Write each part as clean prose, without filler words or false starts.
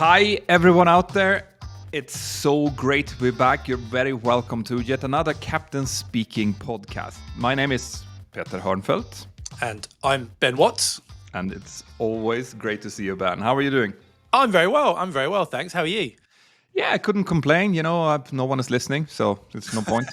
Hi, everyone out there. It's so great to be back. You're very welcome to yet another Captain Speaking podcast. My name is Peter Hörnfeldt. And I'm Ben Watts. And it's always great to see you, Ben. How are you doing? I'm very well, thanks. How are you? Yeah, I couldn't complain. You know, no one is listening, so there's no point.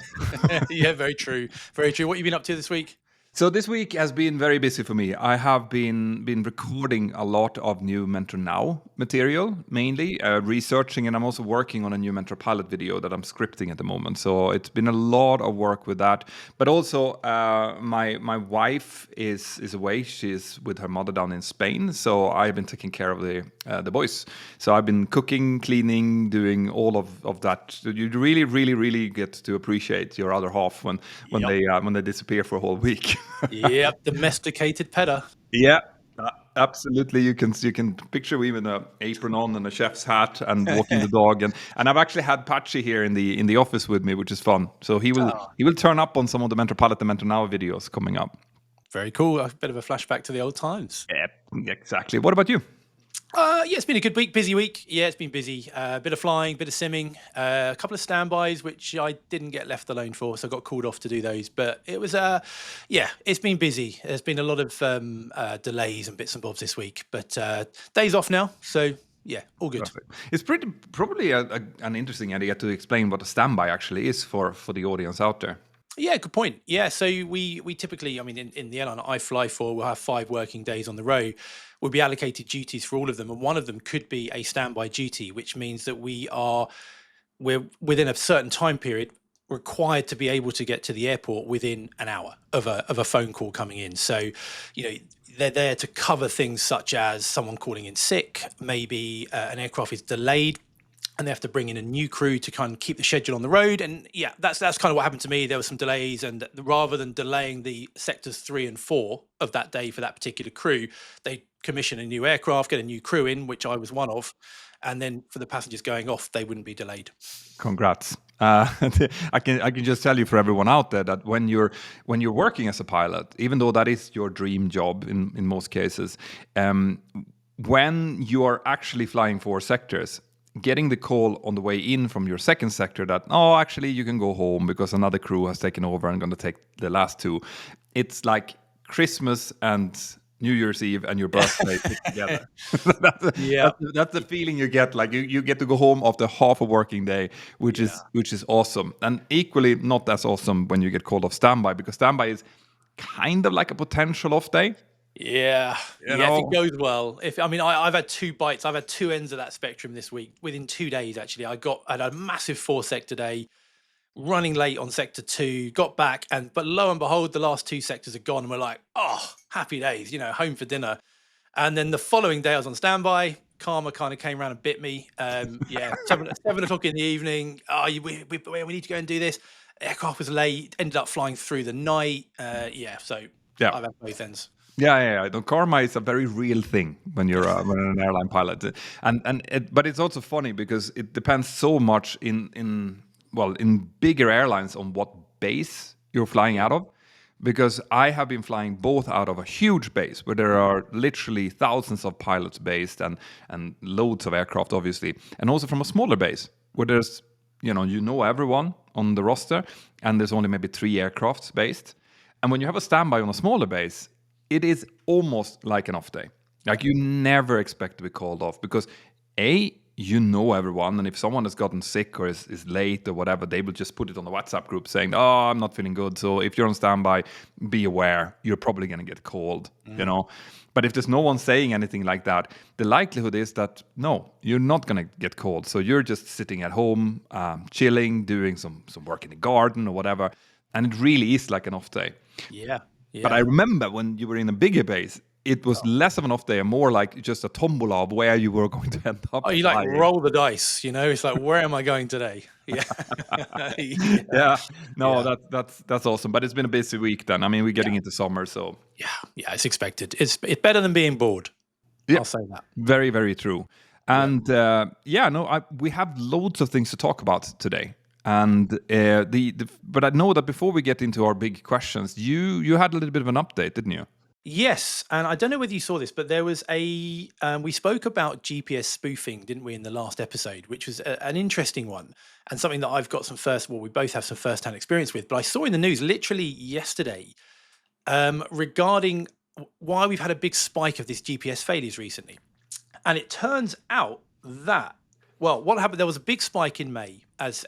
Yeah, very true. Very true. What have you been up to this week? So this week has been very busy for me. I have been recording a lot of new Mentor Now material, mainly researching, and I'm also working on a new Mentor pilot video that I'm scripting at the moment. So it's been a lot of work with that. But also, my wife is away. She's with her mother down in Spain. So I've been taking care of the boys. So I've been cooking, cleaning, doing all of that. So you really get to appreciate your other half when they disappear for a whole week. Yep, domesticated petter. Yeah, absolutely. You can picture me with an apron on and a chef's hat and walking the dog, and I've actually had Patchy here in the office with me, which is fun. So he will turn up on some of the Mentor Pilot, the Mentor Now videos coming up. Very cool. A bit of a flashback to the old times. Yeah, exactly. What about you? Yeah, it's been a good week, busy week. Yeah, it's been busy. A bit of flying, bit of simming, a couple of standbys, which I didn't get left alone for, so I got called off to do those. But it was, it's been busy. There's been a lot of delays and bits and bobs this week, but days off now, so yeah, all good. Perfect. It's probably an interesting idea to explain what a standby actually is for the audience out there. Yeah, good point. Yeah, so we typically, I mean, in the airline I fly for, we'll have 5 working days on the road. We'll be allocated duties for all of them, and one of them could be a standby duty, which means that we're within a certain time period required to be able to get to the airport within an hour of a phone call coming in. So, you know, they're there to cover things such as someone calling in sick, maybe an aircraft is delayed, and they have to bring in a new crew to kind of keep the schedule on the road. And yeah, that's kind of what happened to me. There were some delays, and rather than delaying the sectors 3 and 4 of that day for that particular crew, they commission a new aircraft, get a new crew in, which I was one of. And then for the passengers going off, they wouldn't be delayed. Congrats. I can just tell you for everyone out there that when you're working as a pilot, even though that is your dream job in most cases, when you are actually flying 4 sectors, getting the call on the way in from your second sector that, actually you can go home because another crew has taken over and going to take the last 2. It's like Christmas and New Year's Eve and your birthday put together. That's the feeling you get. Like you get to go home after half a working day, which is awesome. And equally not as awesome when you get called off standby, because standby is kind of like a potential off day. Yeah, if it goes well. I've had 2 bites. I've had 2 ends of that spectrum this week. Within 2 days, actually, I had a massive 4 sector day, running late on sector 2. Got back, but lo and behold, the last 2 sectors are gone, and we're like, happy days, home for dinner. And then the following day, I was on standby. Karma kind of came around and bit me. 7 o'clock in the evening. We need to go and do this. Aircraft was late. Ended up flying through the night. I've had both ends. Yeah. The karma is a very real thing when you're an airline pilot, but it's also funny because it depends so much in bigger airlines on what base you're flying out of. Because I have been flying both out of a huge base where there are literally thousands of pilots based and loads of aircraft, obviously, and also from a smaller base where there's everyone on the roster and there's only maybe 3 aircrafts based. And when you have a standby on a smaller base, it is almost like an off day. Like you never expect to be called off because everyone, and if someone has gotten sick or is late or whatever, they will just put it on the WhatsApp group saying, I'm not feeling good. So if you're on standby, be aware, you're probably going to get called, But if there's no one saying anything like that, the likelihood is that, no, you're not going to get called. So you're just sitting at home, chilling, doing some work in the garden or whatever. And it really is like an off day. Yeah. But I remember when you were in a bigger base, it was less of an off day and more like just a tombola of where you were going to end up. You like roll the dice, It's like, where am I going today? Yeah. That's awesome. But it's been a busy week then. I mean, we're getting into summer, so yeah, it's expected. It's better than being bored. I'll say that. Very, very true. And we have loads of things to talk about today. And but I know that before we get into our big questions, you had a little bit of an update, didn't you? Yes, and I don't know whether you saw this, but there was we spoke about GPS spoofing, didn't we, in the last episode, which was an interesting one and something that I've got we both have some first-hand experience with. But I saw in the news literally yesterday regarding why we've had a big spike of this GPS failures recently. And it turns out that, well, what happened? There was a big spike in May, as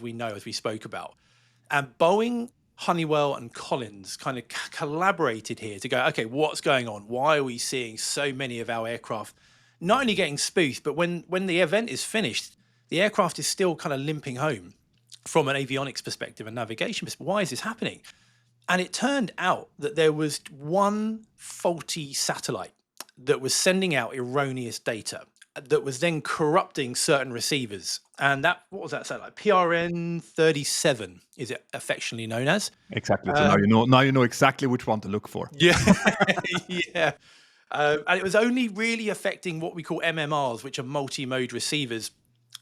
we know, as we spoke about, and Boeing, Honeywell, and Collins kind of collaborated here to go, okay, what's going on? Why are we seeing so many of our aircraft not only getting spoofed, but when the event is finished, the aircraft is still kind of limping home from an avionics perspective and navigation perspective? Why is this happening? And it turned out that there was one faulty satellite that was sending out erroneous data that was then corrupting certain receivers. And what was that satellite? PRN 37 is it affectionately known as. Exactly. So now you know exactly which one to look for. Yeah. Yeah. And it was only really affecting what we call MMRs, which are multi-mode receivers,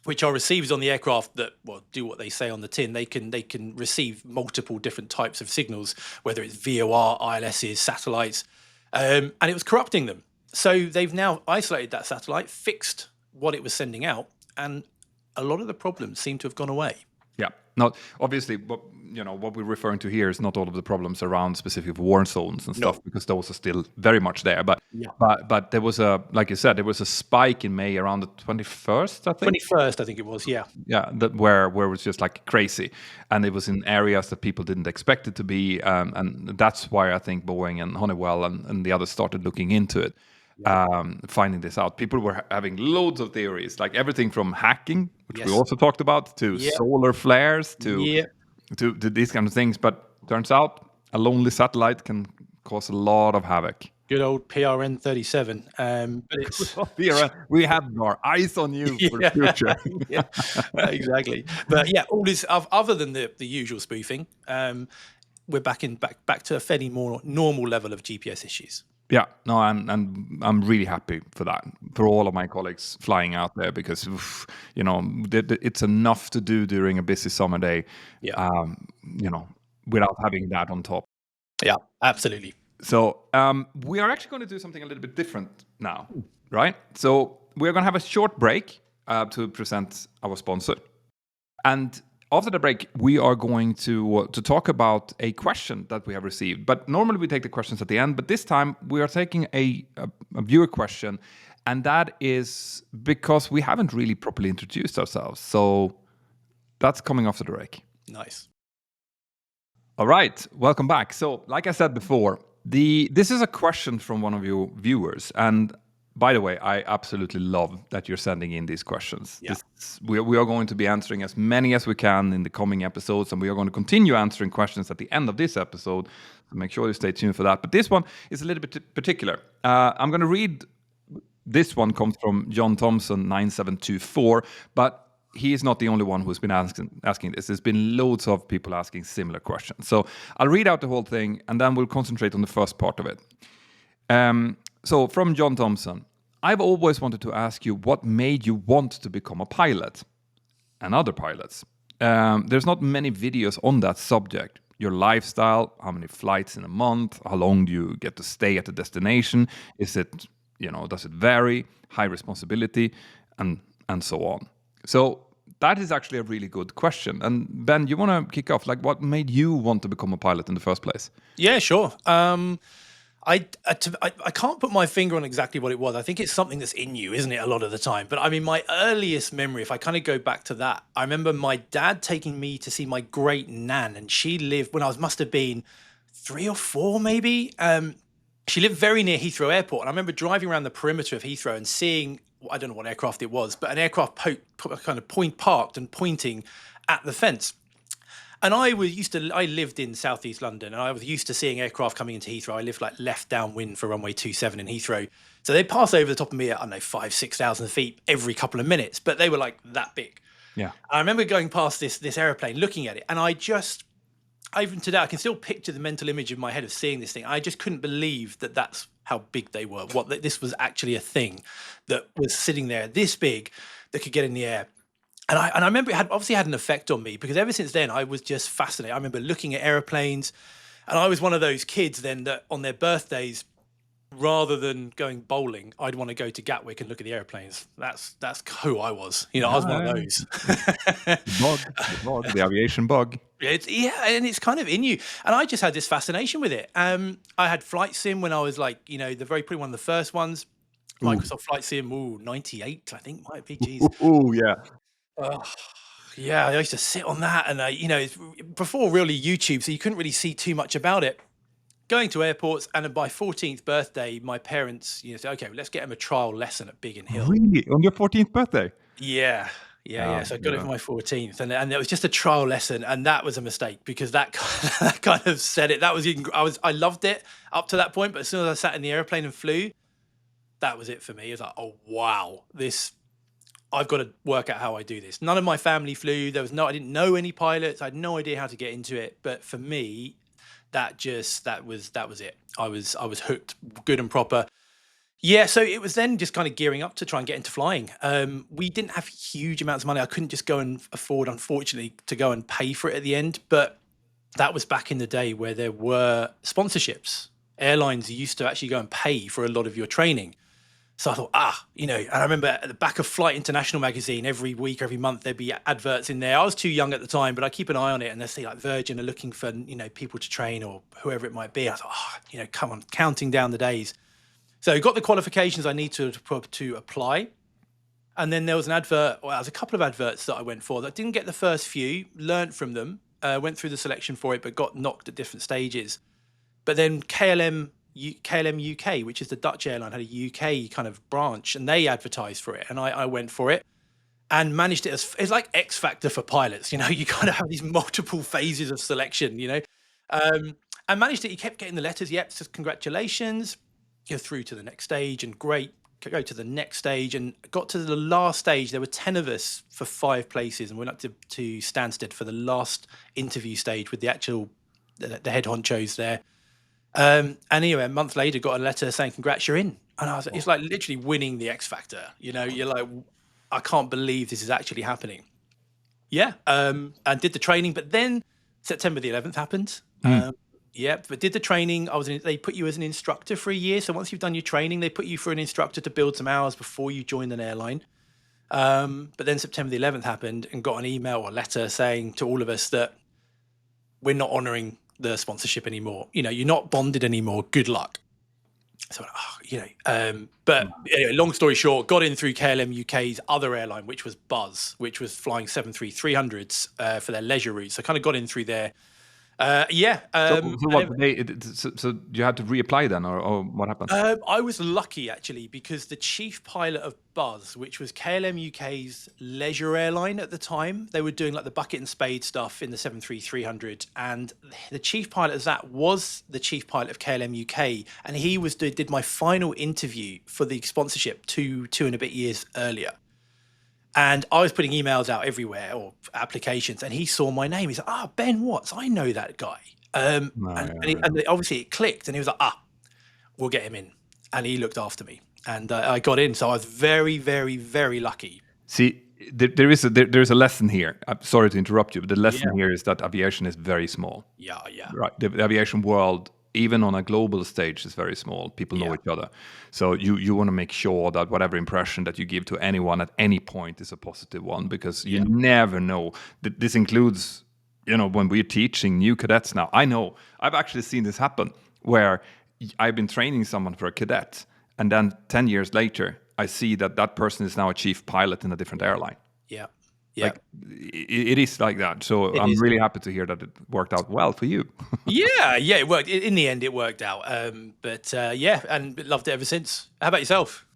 which are receivers on the aircraft that, well, do what they say on the tin. They can receive multiple different types of signals, whether it's VOR, ILSs, satellites, and it was corrupting them. So they've now isolated that satellite, fixed what it was sending out, and a lot of the problems seem to have gone away. Yeah. Not obviously, what we're referring to here is not all of the problems around specific war zones and stuff, because those are still very much there. But Yeah. but there was like you said, there was a spike in May around the 21st, I think. 21st, I think it was. Yeah. Yeah, where it was just like crazy, and it was in areas that people didn't expect it to be, and that's why I think Boeing and Honeywell and the others started looking into it. Finding this out. People were having loads of theories, like everything from hacking, which we also talked about, to solar flares, to these kind of things. But turns out a lonely satellite can cause a lot of havoc. Good old PRN 37. But it's we have our eyes on you for the future. Yeah, exactly. But yeah, all this other than the usual spoofing, we're back to a fairly more normal level of GPS issues. Yeah, no, I'm really happy for that, for all of my colleagues flying out there, because it's enough to do during a busy summer day, without having that on top. Yeah, absolutely. So we are actually going to do something a little bit different now, right? So we're going to have a short break to present our sponsor, and after the break, we are going to talk about a question that we have received. But normally we take the questions at the end, but this time we are taking a viewer question, and that is because we haven't really properly introduced ourselves. So that's coming after the break. Nice. All right, welcome back. So like I said before, this is a question from one of your viewers, and by the way, I absolutely love that you're sending in these questions. Yeah. We are going to be answering as many as we can in the coming episodes, and we are going to continue answering questions at the end of this episode. So make sure you stay tuned for that. But this one is a little bit particular. I'm going to read. This one comes from John Thompson 9724, but he is not the only one who's been asking this. There's been loads of people asking similar questions. So I'll read out the whole thing, and then we'll concentrate on the first part of it. So from John Thompson, I've always wanted to ask you what made you want to become a pilot and other pilots. There's not many videos on that subject. Your lifestyle, how many flights in a month, how long do you get to stay at the destination? Is it, does it vary? High responsibility, and so on. So that is actually a really good question. And Ben, you want to kick off? Like, what made you want to become a pilot in the first place? Yeah, sure. I can't put my finger on exactly what it was. I think it's something that's in you, isn't it, a lot of the time? But I mean, my earliest memory, if I kind of go back to that, I remember my dad taking me to see my great nan, and she lived when I must have been 3 or 4, maybe. She lived very near Heathrow Airport, and I remember driving around the perimeter of Heathrow and seeing, I don't know what aircraft it was, but an aircraft kind of parked and pointing at the fence. And I lived in southeast London, and I was used to seeing aircraft coming into Heathrow. I lived like left downwind for runway 27 in Heathrow. So they'd pass over the top of me at, I don't know, 5,000-6,000 feet every couple of minutes, but they were like that big. Yeah. I remember going past this airplane, looking at it, and even today, I can still picture the mental image in my head of seeing this thing. I just couldn't believe that that's how big they were, that this was actually a thing that was sitting there this big that could get in the air. And I remember it obviously had an effect on me, because ever since then I was just fascinated. I remember looking at airplanes, and I was one of those kids then that on their birthdays rather than going bowling, I'd want to go to Gatwick and look at the airplanes. That's who I was. You know, I was one of Yeah, those. the aviation bug. And it's kind of in you. And I just had this fascination with it. I had flight sim when I was like, you know, probably one of the first ones. Ooh, Microsoft Flight Sim, 98, I think might be. Geez. ooh, yeah. Oh, yeah, I used to sit on that, and you know, it's before really YouTube, so you couldn't really see too much about it. Going to airports, and at my 14th birthday, my parents, you know, said, "Okay, well, let's get him a trial lesson at Biggin Hill." Really? On your 14th birthday? Yeah, yeah. So I got it for Yeah. my 14th, and it was just a trial lesson, and that was a mistake because that that kind of said it. That was I loved it up to that point, but as soon as I sat in the airplane and flew, that was it for me. It was like, oh wow, I've got to work out how I do this. None of my family flew. I didn't know any pilots. I had no idea how to get into it. But for me, that was it. I was hooked, good and proper. Yeah, so it was then just kind of gearing up to try and get into flying. We didn't have huge amounts of money. I couldn't just go and afford, unfortunately, to go and pay for it at the end. But that was back in the day where there were sponsorships. Airlines used to actually go and pay for a lot of your training. So I thought, you know, and I remember at the back of Flight International magazine, every week, every month, there'd be adverts in there. I was too young at the time, but I keep an eye on it, and they say like Virgin are looking for, you know, people to train or whoever it might be. I thought, you know, come on, counting down the days. So I got the qualifications I need to apply. And then there was an advert, well, there was a couple of adverts that I went for that didn't get the first few, learned from them, went through the selection for it, but got knocked at different stages. But then KLM UK, which is the Dutch airline, had a UK kind of branch, and they advertised for it, and I went for it and managed it. It's like X Factor for pilots, you know. You kind of have these multiple phases of selection, you know, and managed it. You kept getting the letters. Yep, says congratulations, you're through to the next stage, and great. Go to the next stage, and got to the last stage. There were 10 of us for 5 places, and went up to Stansted for the last interview stage with the actual the head honchos there. And anyway, a month later, got a letter saying, "Congrats, you're in." And I was, it's like literally winning the X Factor. You know, you're like, I can't believe this is actually happening. Yeah, and did the training, but then September the 11th happened. Yeah, but did the training. They put you as an instructor for a year. So once you've done your training, they put you for an instructor to build some hours before you joined an airline. But then September the 11th happened, and got an email or letter saying to all of us that we're not honouring the sponsorship anymore. You know, you're not bonded anymore. Good luck. So, you know, but anyway, long story short, got in through KLM UK's other airline, which was Buzz, which was flying 737-300s for their leisure routes. So kind of got in through there. Yeah. So what? So you had to reapply then, or what happened? I was lucky actually, because the chief pilot of Buzz, which was KLM UK's leisure airline at the time, they were doing like the bucket and spade stuff in the 737-300, and the chief pilot of that was the chief pilot of KLM UK, and he did my final interview for the sponsorship two and a bit years earlier. And I was putting emails out everywhere, or applications, and he saw my name. He's like, Ben Watts, I know that guy. And obviously it clicked, and he was like, we'll get him in. And he looked after me, and I got in. So I was very, very, very lucky. See, there's a lesson here. I'm sorry to interrupt you, but the lesson here is that aviation is very small. Yeah. Right. The aviation world, even on a global stage, is very small. People know each other. So you want to make sure that whatever impression that you give to anyone at any point is a positive one, because you never know. This includes, you know, when we're teaching new cadets now. I know I've actually seen this happen where I've been training someone for a cadet, and then 10 years later, I see that person is now a chief pilot in a different airline. Yeah. Like it is like that. So I'm really happy to hear that it worked out well for you. Yeah, it worked. In the end, it worked out. But and loved it ever since. How about yourself?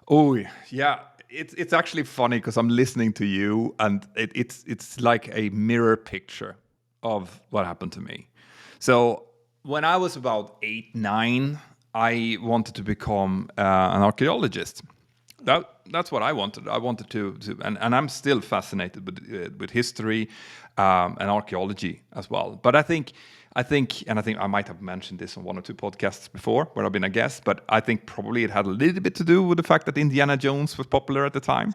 Oh yeah, it's actually funny because I'm listening to you, and it's like a mirror picture of what happened to me. So when I was about 8, 9, I wanted to become an archaeologist. That's what I wanted. I wanted to and I'm still fascinated with history and archaeology as well. But I think I might have mentioned this on 1 or 2 podcasts before where I've been a guest, but I think probably it had a little bit to do with the fact that Indiana Jones was popular at the time.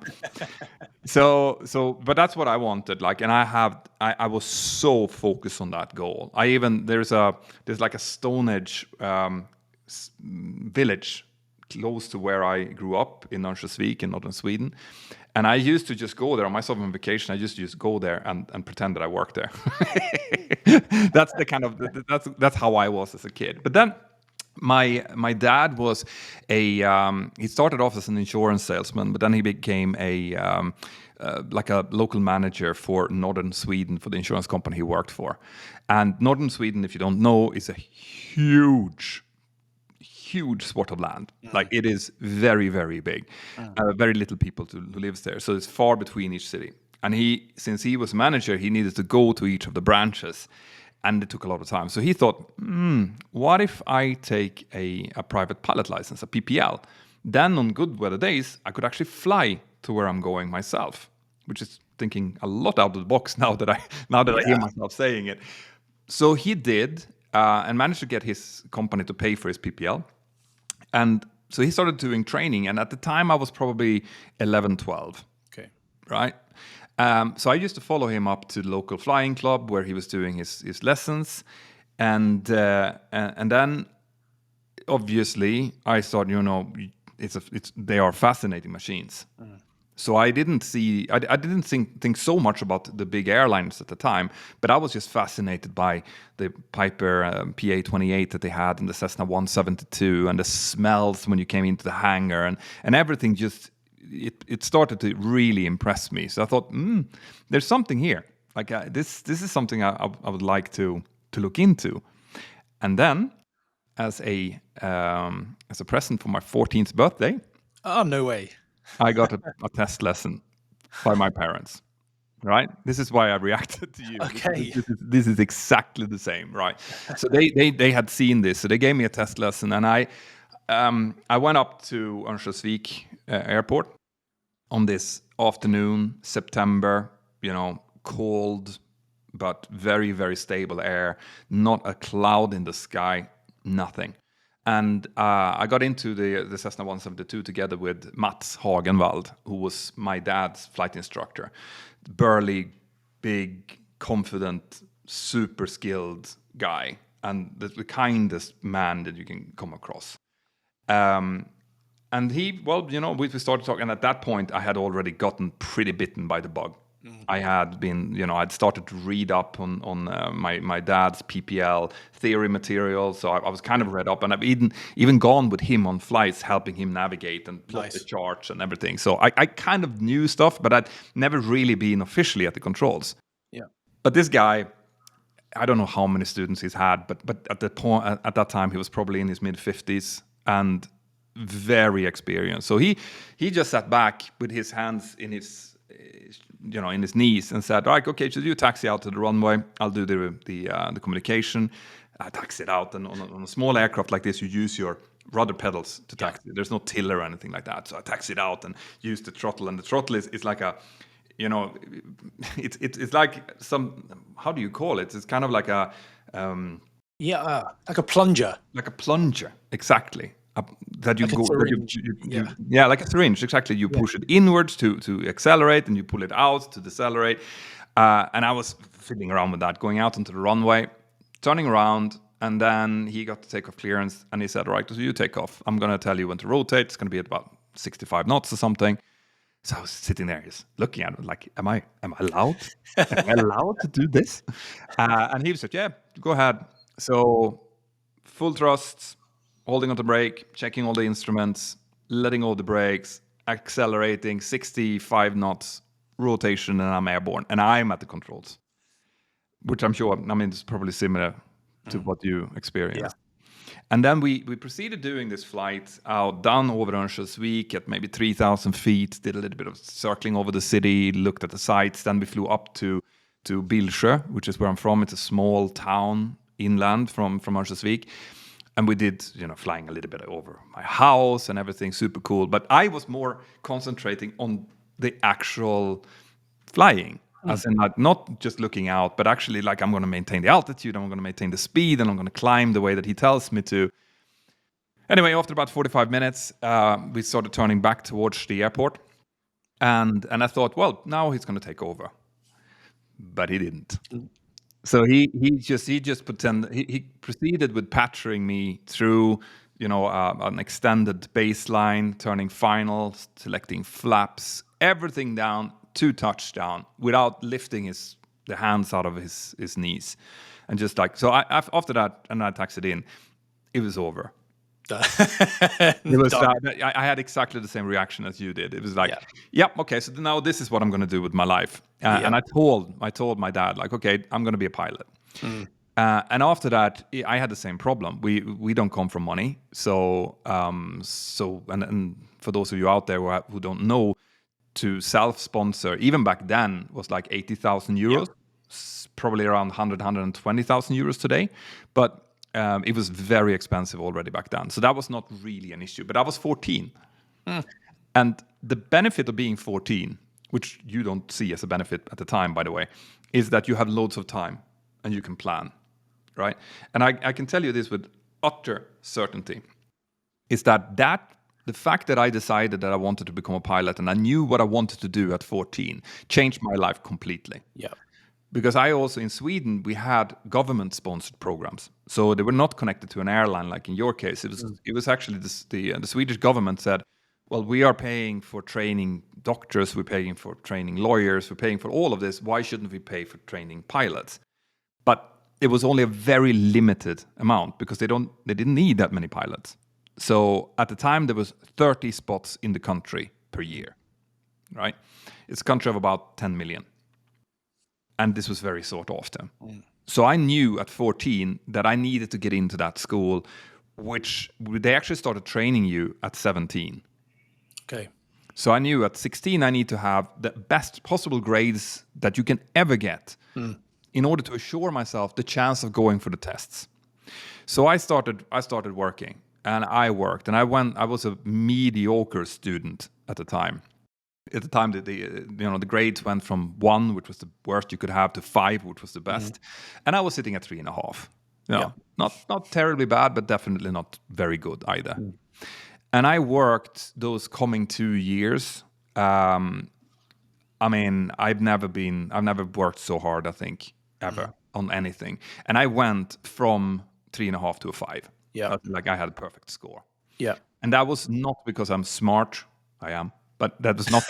But that's what I wanted. Like, and I was so focused on that goal. There's like a Stone Age village close to where I grew up in Örnsköldsvik in northern Sweden. And I used to just go there on my summer vacation. I just go there and pretend that I worked there. That's the kind of that's how I was as a kid. But then my dad was he started off as an insurance salesman, but then he became like a local manager for northern Sweden for the insurance company he worked for. And northern Sweden, if you don't know, is a huge spot of land. Like it is very, very big. Very little people who lives there. So it's far between each city. And since he was manager, he needed to go to each of the branches. And it took a lot of time. So he thought, what if I take a private pilot license, a PPL? Then on good weather days, I could actually fly to where I'm going myself, which is thinking a lot out of the box now that I hear myself saying it. So he did, and managed to get his company to pay for his PPL. And so he started doing training. And at the time, I was probably 11, 12. Okay. Right? So I used to follow him up to the local flying club where he was doing his lessons. And then, obviously, I thought, they are fascinating machines. So I didn't think so much about the big airlines at the time, but I was just fascinated by the Piper PA-28 that they had and the Cessna 172 and the smells when you came into the hangar and everything just, it started to really impress me. So I thought, there's something here. Like this is something I would like to look into. And then as a present for my 14th birthday. Oh, no way. I got a test lesson by my parents, right? This is why I reacted to you. Okay. This is exactly the same, right? So they had seen this, so they gave me a test lesson, and I went up to Örnsköldsvik airport on this afternoon, September, cold, but very, very stable air, not a cloud in the sky, nothing. And I got into the Cessna 172 together with Mats Hagenwald, who was my dad's flight instructor. Burly, big, confident, super skilled guy, and the kindest man that you can come across. And we started talking. And at that point, I had already gotten pretty bitten by the bug. I had been, I'd started to read up on my dad's PPL theory material, so I was kind of read up, and I've even gone with him on flights, helping him navigate and plot the charts and everything. So I kind of knew stuff, but I'd never really been officially at the controls. Yeah. But this guy, I don't know how many students he's had, but at that time he was probably in his mid-50s and very experienced. So he just sat back with his hands in his knees and said, "Right, okay, so you taxi out to the runway. I'll do the communication." I taxied out, and on a small aircraft like this, you use your rudder pedals to taxi. There's no tiller or anything like that. So I taxied out and used the throttle, and the throttle is like a, it's like some, how do you call it? It's kind of like a like a plunger. Like a plunger, exactly. That you like go, like a syringe, exactly. You push it inwards to accelerate, and you pull it out to decelerate. And I was fiddling around with that, going out onto the runway, turning around, and then he got the takeoff clearance, and he said, "All right, so you take off. I'm going to tell you when to rotate. It's going to be at about 65 knots or something." So I was sitting there, just looking at it, like, "Am I allowed? Am I allowed to do this?" And he said, "Yeah, go ahead." So full thrust, holding on the brake, checking all the instruments, letting go of the brakes, accelerating 65 knots, rotation, and I'm airborne. And I'm at the controls, which I'm sure, it's probably similar to what you experienced. Yeah. And then we proceeded doing this flight out down over Örnsköldsvik at maybe 3,000 feet, did a little bit of circling over the city, looked at the sights. Then we flew up to Bilsjö, which is where I'm from. It's a small town inland from Örnsköldsvik. And we did, flying a little bit over my house and everything, super cool. But I was more concentrating on the actual flying, as in not just looking out, but actually like I'm going to maintain the altitude, I'm going to maintain the speed, and I'm going to climb the way that he tells me to. Anyway, after about 45 minutes, we started turning back towards the airport. And I thought, well, now he's going to take over. But he didn't. So he just proceeded with pattering me through an extended baseline, turning finals, selecting flaps, everything down to touchdown without lifting the hands out of his knees, and just like so. After that, and I taxied in, it was over. It was I had exactly the same reaction as you did. It was like, yep, okay, so now this is what I'm going to do with my life. And I told my dad, like, okay, I'm going to be a pilot. And after that, I had the same problem. We don't come from money, so and for those of you out there who don't know, to self-sponsor even back then was like 80,000 euros, probably around 120,000 euros today, but it was very expensive already back then. So that was not really an issue. But I was 14. And the benefit of being 14, which you don't see as a benefit at the time, by the way, is that you have loads of time and you can plan, right? And I can tell you this with utter certainty, is that the fact that I decided that I wanted to become a pilot and I knew what I wanted to do at 14 changed my life completely. Yeah. Because I also, in Sweden, we had government-sponsored programs. So they were not connected to an airline like in your case. It was actually the Swedish government said, well, we are paying for training doctors, we're paying for training lawyers, we're paying for all of this. Why shouldn't we pay for training pilots? But it was only a very limited amount because they didn't need that many pilots. So at the time, there was 30 spots in the country per year, right? It's a country of about 10 million. And this was very sought after. So I knew at 14 that I needed to get into that school, which they actually started training you at 17. Okay. So I knew at 16 I need to have the best possible grades that you can ever get in order to assure myself the chance of going for the tests. So I started working, and I worked, and I was a mediocre student at the time. At the time, the grades went from 1, which was the worst you could have, to 5, which was the best, and I was sitting at 3.5. Not terribly bad, but definitely not very good either. And I worked those coming 2 years. I mean, I've never worked so hard, I think, ever on anything. And I went from 3.5 to a 5. Yeah. Like I had a perfect score. Yeah. And that was not because I'm smart. I am. But that was not.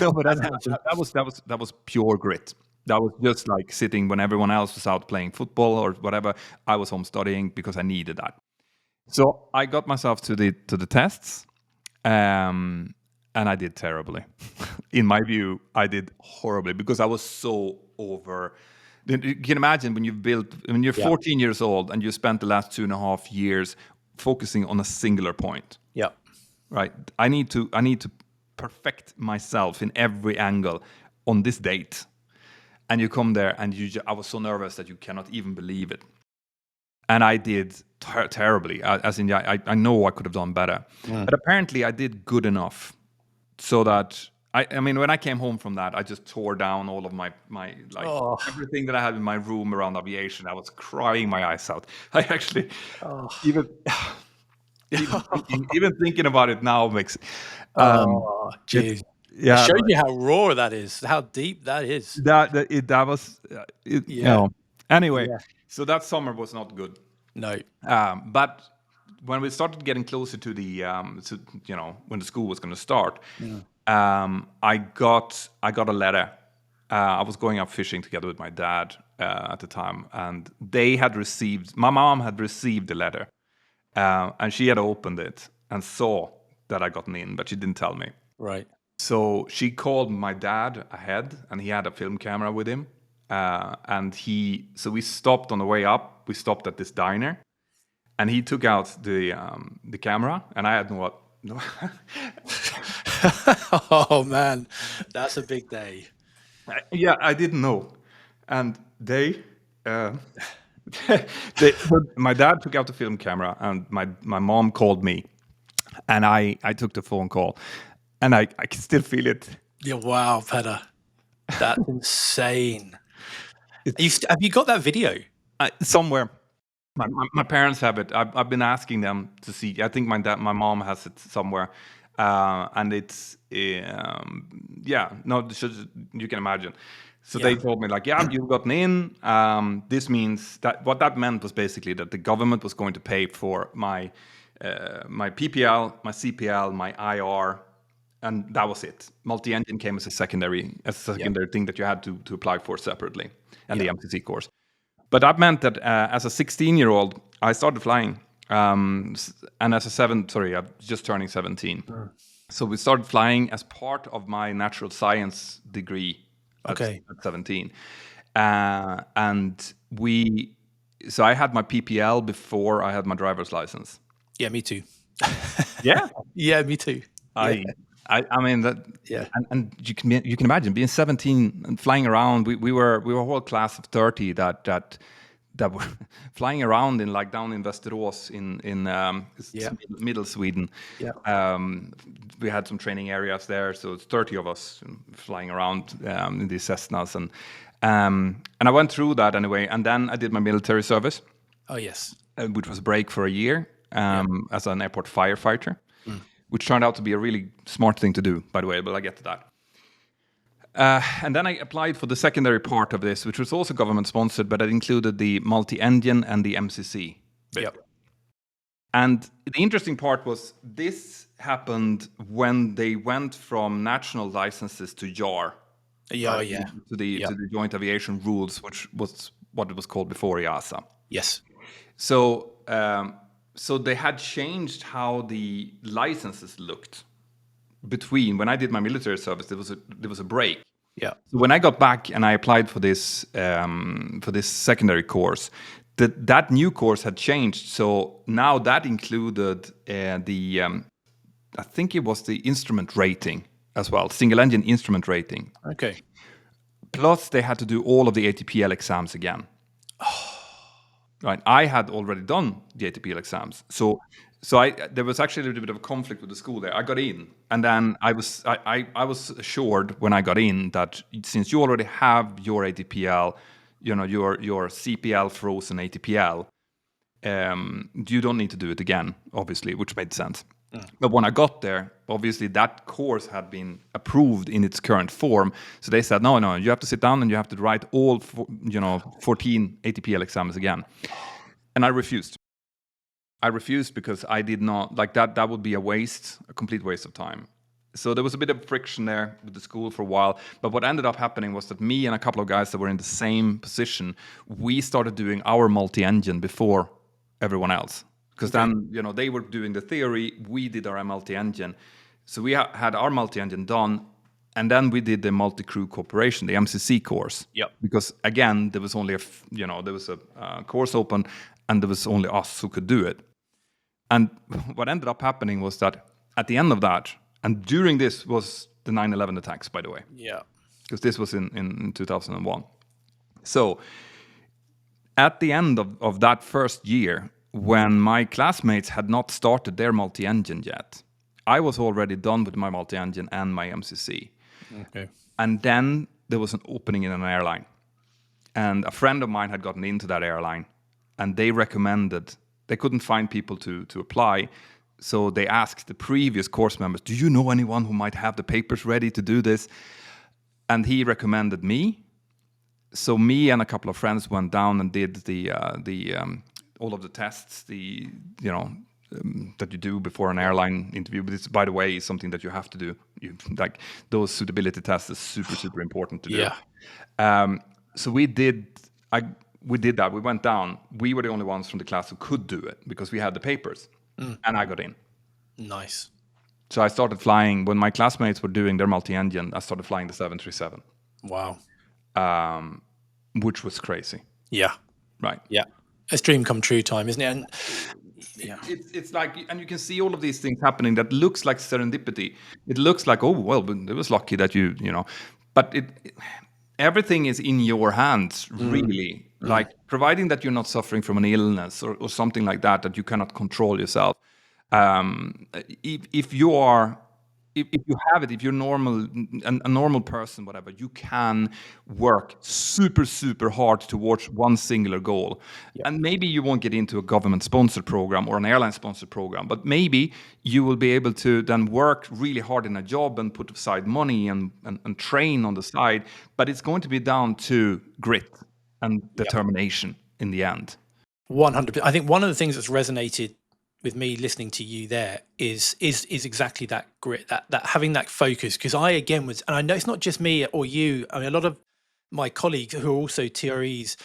No, but that was pure grit. That was just like sitting when everyone else was out playing football or whatever. I was home studying because I needed that. So I got myself to the tests, and I did terribly. In my view, I did horribly because I was so over. You can imagine when you're 14 years old and you spent the last 2.5 years focusing on a singular point. Yeah. Right. I need to perfect myself in every angle on this date. And you come there and I was so nervous that you cannot even believe it. And I did terribly, as in, I know I could have done better. But apparently I did good enough so that, I mean, when I came home from that, I just tore down all of my everything that I had in my room around aviation. I was crying my eyes out. I actually, even thinking about it now makes... Jeez. Yeah. It shows you how raw that is, how deep that is. That was... Anyway, so that summer was not good. No. But when we started getting closer to the when the school was going to start, I got a letter. I was going up fishing together with my dad at the time, and my mom had received the letter, and she had opened it and saw that I gotten in, but she didn't tell me. Right. So she called my dad ahead, and he had a film camera with him. So we stopped on the way up. We stopped at this diner, and he took out the camera, and I had no. Oh man, that's a big day. Yeah, I didn't know, and my dad took out the film camera, and my mom called me, and I took the phone call, and I can still feel it. Yeah, wow, Petter, that's insane. Have you got that video? Somewhere. My parents have it. I've been asking them to see. I think my mom has it somewhere, and it's you can imagine. So Yeah. they told me like, yeah, you've gotten in. This means that what that meant was basically that the government was going to pay for my PPL, my CPL, my IR, and that was it. Multi-engine came as a secondary thing that you had to apply for separately, and the MCC course. But that meant that as a 16-year-old, I started flying, and as a I'm just turning 17. So we started flying as part of my natural science degree at 17. And so I had my PPL before I had my driver's license. Yeah, me too. Yeah. Yeah, me too. I mean that. Yeah. And you can imagine being 17 and flying around. We were a whole class of 30 that were flying around in like down in Västerås in middle Sweden. Yeah. We had some training areas there, so it's 30 of us flying around in these Cessnas, and I went through that anyway. And then I did my military service. Oh yes. Which was a break for a year as an airport firefighter, which turned out to be a really smart thing to do, by the way, but I'll get to that. And then I applied for the secondary part of this, which was also government sponsored, but it included the multi-engine and the MCC bit. Yep. And the interesting part was this happened when they went from national licenses to JAR. To the Joint Aviation Rules, which was what it was called before EASA. Yes. So so they had changed how the licenses looked between when I did my military service. There was a break. Yeah. So when I got back and I applied for this secondary course, that new course had changed. So now that included I think it was the instrument rating as well, single engine instrument rating. Okay. Plus they had to do all of the ATPL exams again. Right, I had already done the ATPL exams, so there was actually a little bit of a conflict with the school there. I got in, and then I was assured when I got in that since you already have your ATPL, your CPL frozen ATPL, you don't need to do it again, obviously, which made sense. But when I got there, obviously that course had been approved in its current form. So they said, no, you have to sit down and you have to write all 14 ATPL exams again. And I refused. I refused because I did not, like that would be a complete waste of time. So there was a bit of friction there with the school for a while. But what ended up happening was that me and a couple of guys that were in the same position, we started doing our multi-engine before everyone else. Because then, they were doing the theory, we did our multi-engine. So we had our multi-engine done, and then we did the multi-crew cooperation, the MCC course. Yep. Because again, there was only there was a course open, and there was only us who could do it. And what ended up happening was that at the end of that, and during this was the 9/11 attacks, by the way. Yeah. Because this was in 2001. So at the end of that first year, when my classmates had not started their multi-engine yet, I was already done with my multi-engine and my MCC. Okay. And then there was an opening in an airline. And a friend of mine had gotten into that airline, and they couldn't find people to apply. So they asked the previous course members, do you know anyone who might have the papers ready to do this? And he recommended me. So me and a couple of friends went down and did all of the tests, that you do before an airline interview. But this, by the way, is something that you have to do. Those suitability tests is super, super important to do. Yeah. So we did that. We went down. We were the only ones from the class who could do it because we had the papers, and I got in. Nice. So I started flying when my classmates were doing their multi-engine. I started flying the 737. Wow. Which was crazy. Yeah. Right. Yeah. It's dream come true time, isn't it? And it's like, and you can see all of these things happening that looks like serendipity. It looks like, oh well, but it was lucky that but everything is in your hands, really. Like providing that you're not suffering from an illness or something like that you cannot control yourself. If you are if you have it, if you're normal, a normal person, whatever, you can work super, super hard towards one singular goal. Yep. And maybe you won't get into a government sponsored program or an airline sponsored program, but maybe you will be able to then work really hard in a job and put aside money and train on the side. But it's going to be down to grit and Yep. determination in the end. 100%. I think one of the things that's resonated with me listening to you there is exactly that grit, that having that focus. Because I again was, and I know it's not just me or you. I mean, a lot of my colleagues who are also TREs,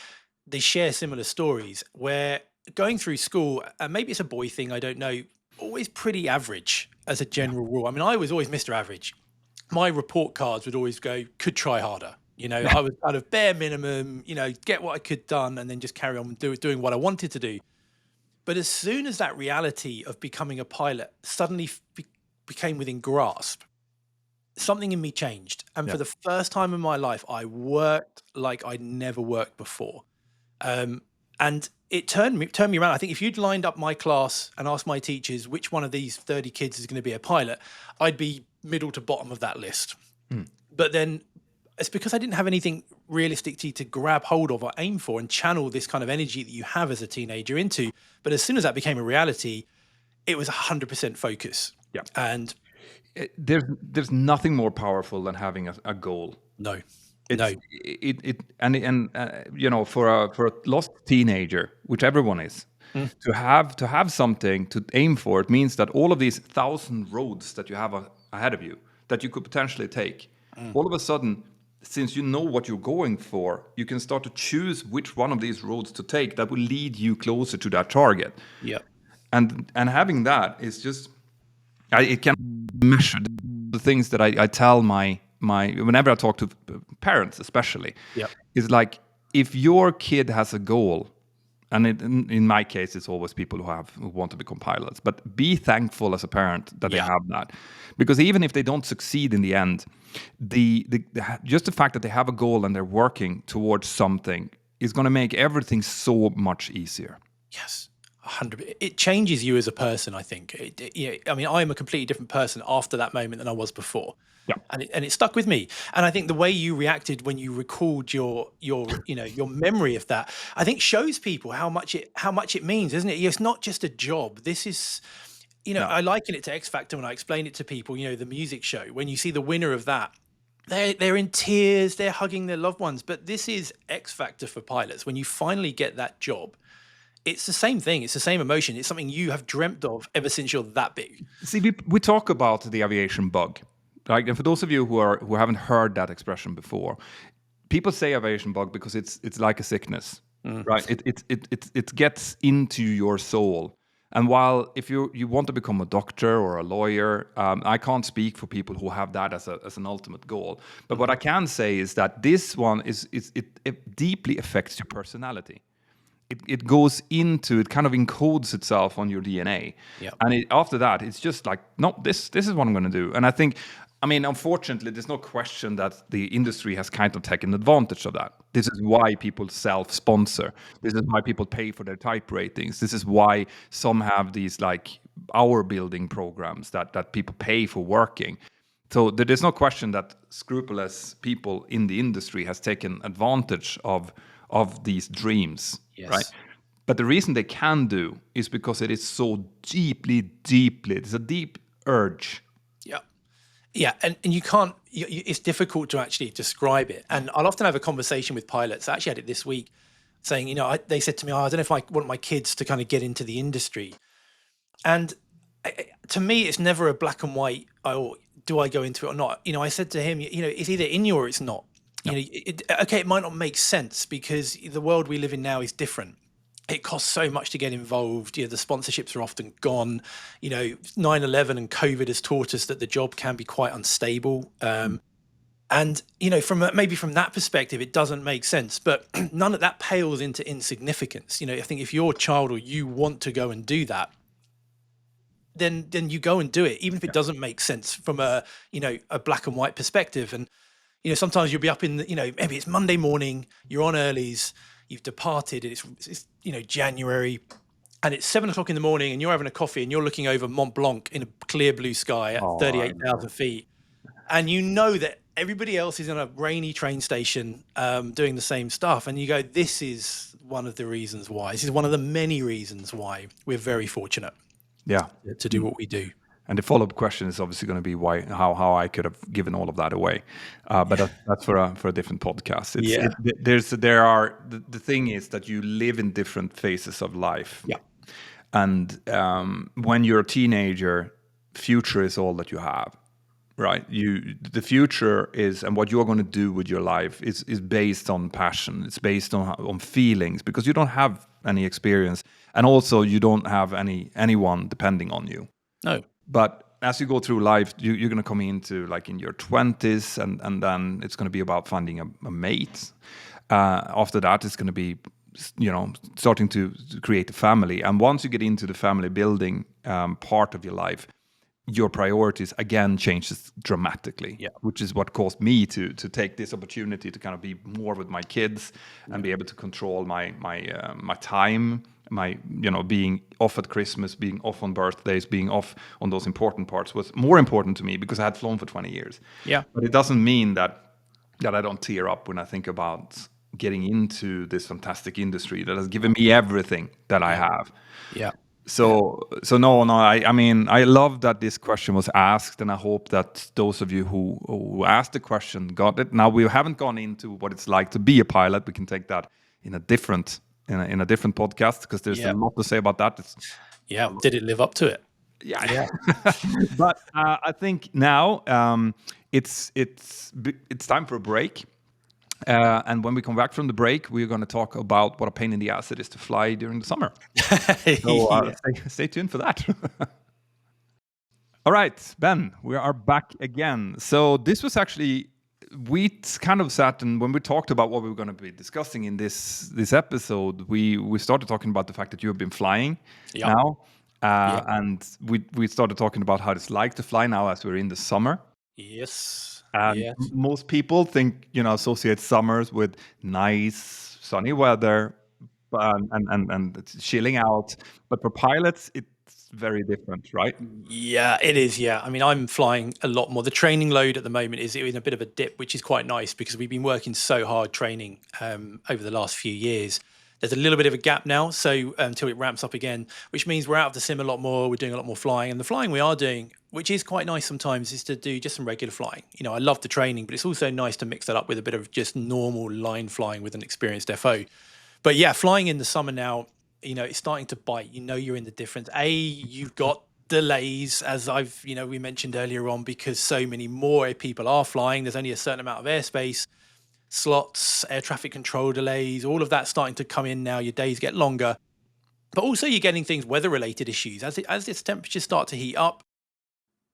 they share similar stories where going through school, and maybe it's a boy thing, I don't know, always pretty average as a general rule. I mean, I was always Mr. Average. My report cards would always go, could try harder. I was kind of bare minimum, get what I could done and then just carry on doing what I wanted to do. But as soon as that reality of becoming a pilot suddenly became within grasp, something in me changed. And Yeah. for the first time in my life, I worked like I'd never worked before. And it turned me around. I think if you'd lined up my class and asked my teachers which one of these 30 kids is going to be a pilot, I'd be middle to bottom of that list. But then it's because I didn't have anything realistic to grab hold of or aim for and channel this kind of energy that you have as a teenager into. But as soon as that became a reality, it was 100% focus. Yeah. And There's nothing more powerful than having a goal. no, It's for a lost teenager, which everyone is, to have something to aim for, it means that all of these 1,000 roads that you have ahead of you that you could potentially take, all of a sudden, since you know what you're going for, you can start to choose which one of these roads to take that will lead you closer to that target. yeah, And having that is just, it can measure the things that I tell my whenever I talk to parents, especially, yeah, is like, if your kid has a goal, and in my case, it's always people who want to become pilots, but be thankful as a parent that they Yeah. have that, because even if they don't succeed in the end, just the fact that they have a goal and they're working towards something is going to make everything so much easier. yes. 100. It changes you as a person, I think. I mean, I am a completely different person after that moment than I was before. Yeah. And it stuck with me. And I think the way you reacted when you recalled your memory of that, I think shows people how much it means, isn't it? It's not just a job. This is, No. I liken it to X Factor when I explain it to people. The music show, when you see the winner of that, they're in tears, they're hugging their loved ones. But this is X Factor for pilots. When you finally get that job, it's the same thing. It's the same emotion. It's something you have dreamt of ever since you're that big. See, we talk about the aviation bug, right? And for those of you who haven't heard that expression before, people say aviation bug because it's like a sickness, right? It gets into your soul. And while if you want to become a doctor or a lawyer, I can't speak for people who have that as an ultimate goal. But what I can say is that this one it deeply affects your personality. It goes into, it kind of encodes itself on your DNA. Yeah. And after that, it's just like, no, this is what I'm going to do. And I mean, unfortunately, there's no question that the industry has kind of taken advantage of that. This is why people self-sponsor. This is why people pay for their type ratings. This is why some have these like hour building programs that people pay for working. So there's no question that scrupulous people in the industry has taken advantage of these dreams, Yes. right? But the reason they can do is because it is so deeply, it's a deep urge. Yeah. Yeah. And you can't, it's difficult to actually describe it. And I'll often have a conversation with pilots. I actually had it this week saying, they said to me, I don't know if I want my kids to kind of get into the industry. And to me, it's never a black and white, oh, do I go into it or not? I said to him, it's either in you or it's not. It might not make sense because the world we live in now is different. It costs so much to get involved. The sponsorships are often gone. 9/11 and COVID has taught us that the job can be quite unstable. And from that perspective, it doesn't make sense. But none of that pales into insignificance. I think if your child or you want to go and do that, then you go and do it, even if it doesn't make sense from a black and white perspective. And sometimes you'll be up in maybe it's Monday morning, you're on earlies, you've departed, and it's January, and it's 7 o'clock in the morning and you're having a coffee and you're looking over Mont Blanc in a clear blue sky at Oh, I know. 38,000 feet. And you know that everybody else is in a rainy train station doing the same stuff. And you go, this is one of the reasons why. This is one of the many reasons why we're very fortunate Yeah. to do what we do. And the follow-up question is obviously going to be how I could have given all of that away, but that's for a different podcast. The thing is that you live in different phases of life. Yeah. And when you're a teenager, future is all that you have, right? The future is, and what you're going to do with your life is based on passion. It's based on feelings, because you don't have any experience, and also you don't have anyone depending on you. No. But as you go through life, you're going to come into like in your 20s, and then it's going to be about finding a mate. After that, it's going to be, starting to create a family. And once you get into the family building part of your life, your priorities again changes dramatically, which is what caused me to take this opportunity to kind of be more with my kids and be able to control my time, being off at Christmas, being off on birthdays, being off on those important parts was more important to me because I had flown for 20 years. Yeah. But it doesn't mean that I don't tear up when I think about getting into this fantastic industry that has given me everything that I have. Yeah. So no, I mean, I love that this question was asked, and I hope that those of you who asked the question got it. Now, we haven't gone into what it's like to be a pilot. We can take that in a different podcast, because there's a lot to say about that. Did it live up to it? Yeah. But I think now it's time for a break. And when we come back from the break, we're going to talk about what a pain in the ass it is to fly during the summer. So stay tuned for that. All right, Ben, we are back again. So this was actually, we kind of sat, and when we talked about what we were going to be discussing in this episode, we started talking about the fact that you have been flying now. And we started talking about how it's like to fly now as we're in the summer. Yes. And most people associate summers with nice sunny weather and chilling out. But for pilots, it's very different, right? Yeah, it is. Yeah. I mean, I'm flying a lot more. The training load at the moment is in a bit of a dip, which is quite nice because we've been working so hard training over the last few years. There's a little bit of a gap now, so until it ramps up again, which means we're out of the sim a lot more. We're doing a lot more flying, and the flying we are doing, which is quite nice sometimes, is to do just some regular flying. I love the training, but it's also nice to mix that up with a bit of just normal line flying with an experienced FO. But yeah, flying in the summer now, it's starting to bite. You're in the difference. You've got delays, as we mentioned earlier on, because so many more people are flying. There's only a certain amount of airspace. Slots, air traffic control delays, all of that starting to come in now. Your days get longer, but also you're getting things, weather-related issues as its temperatures start to heat up.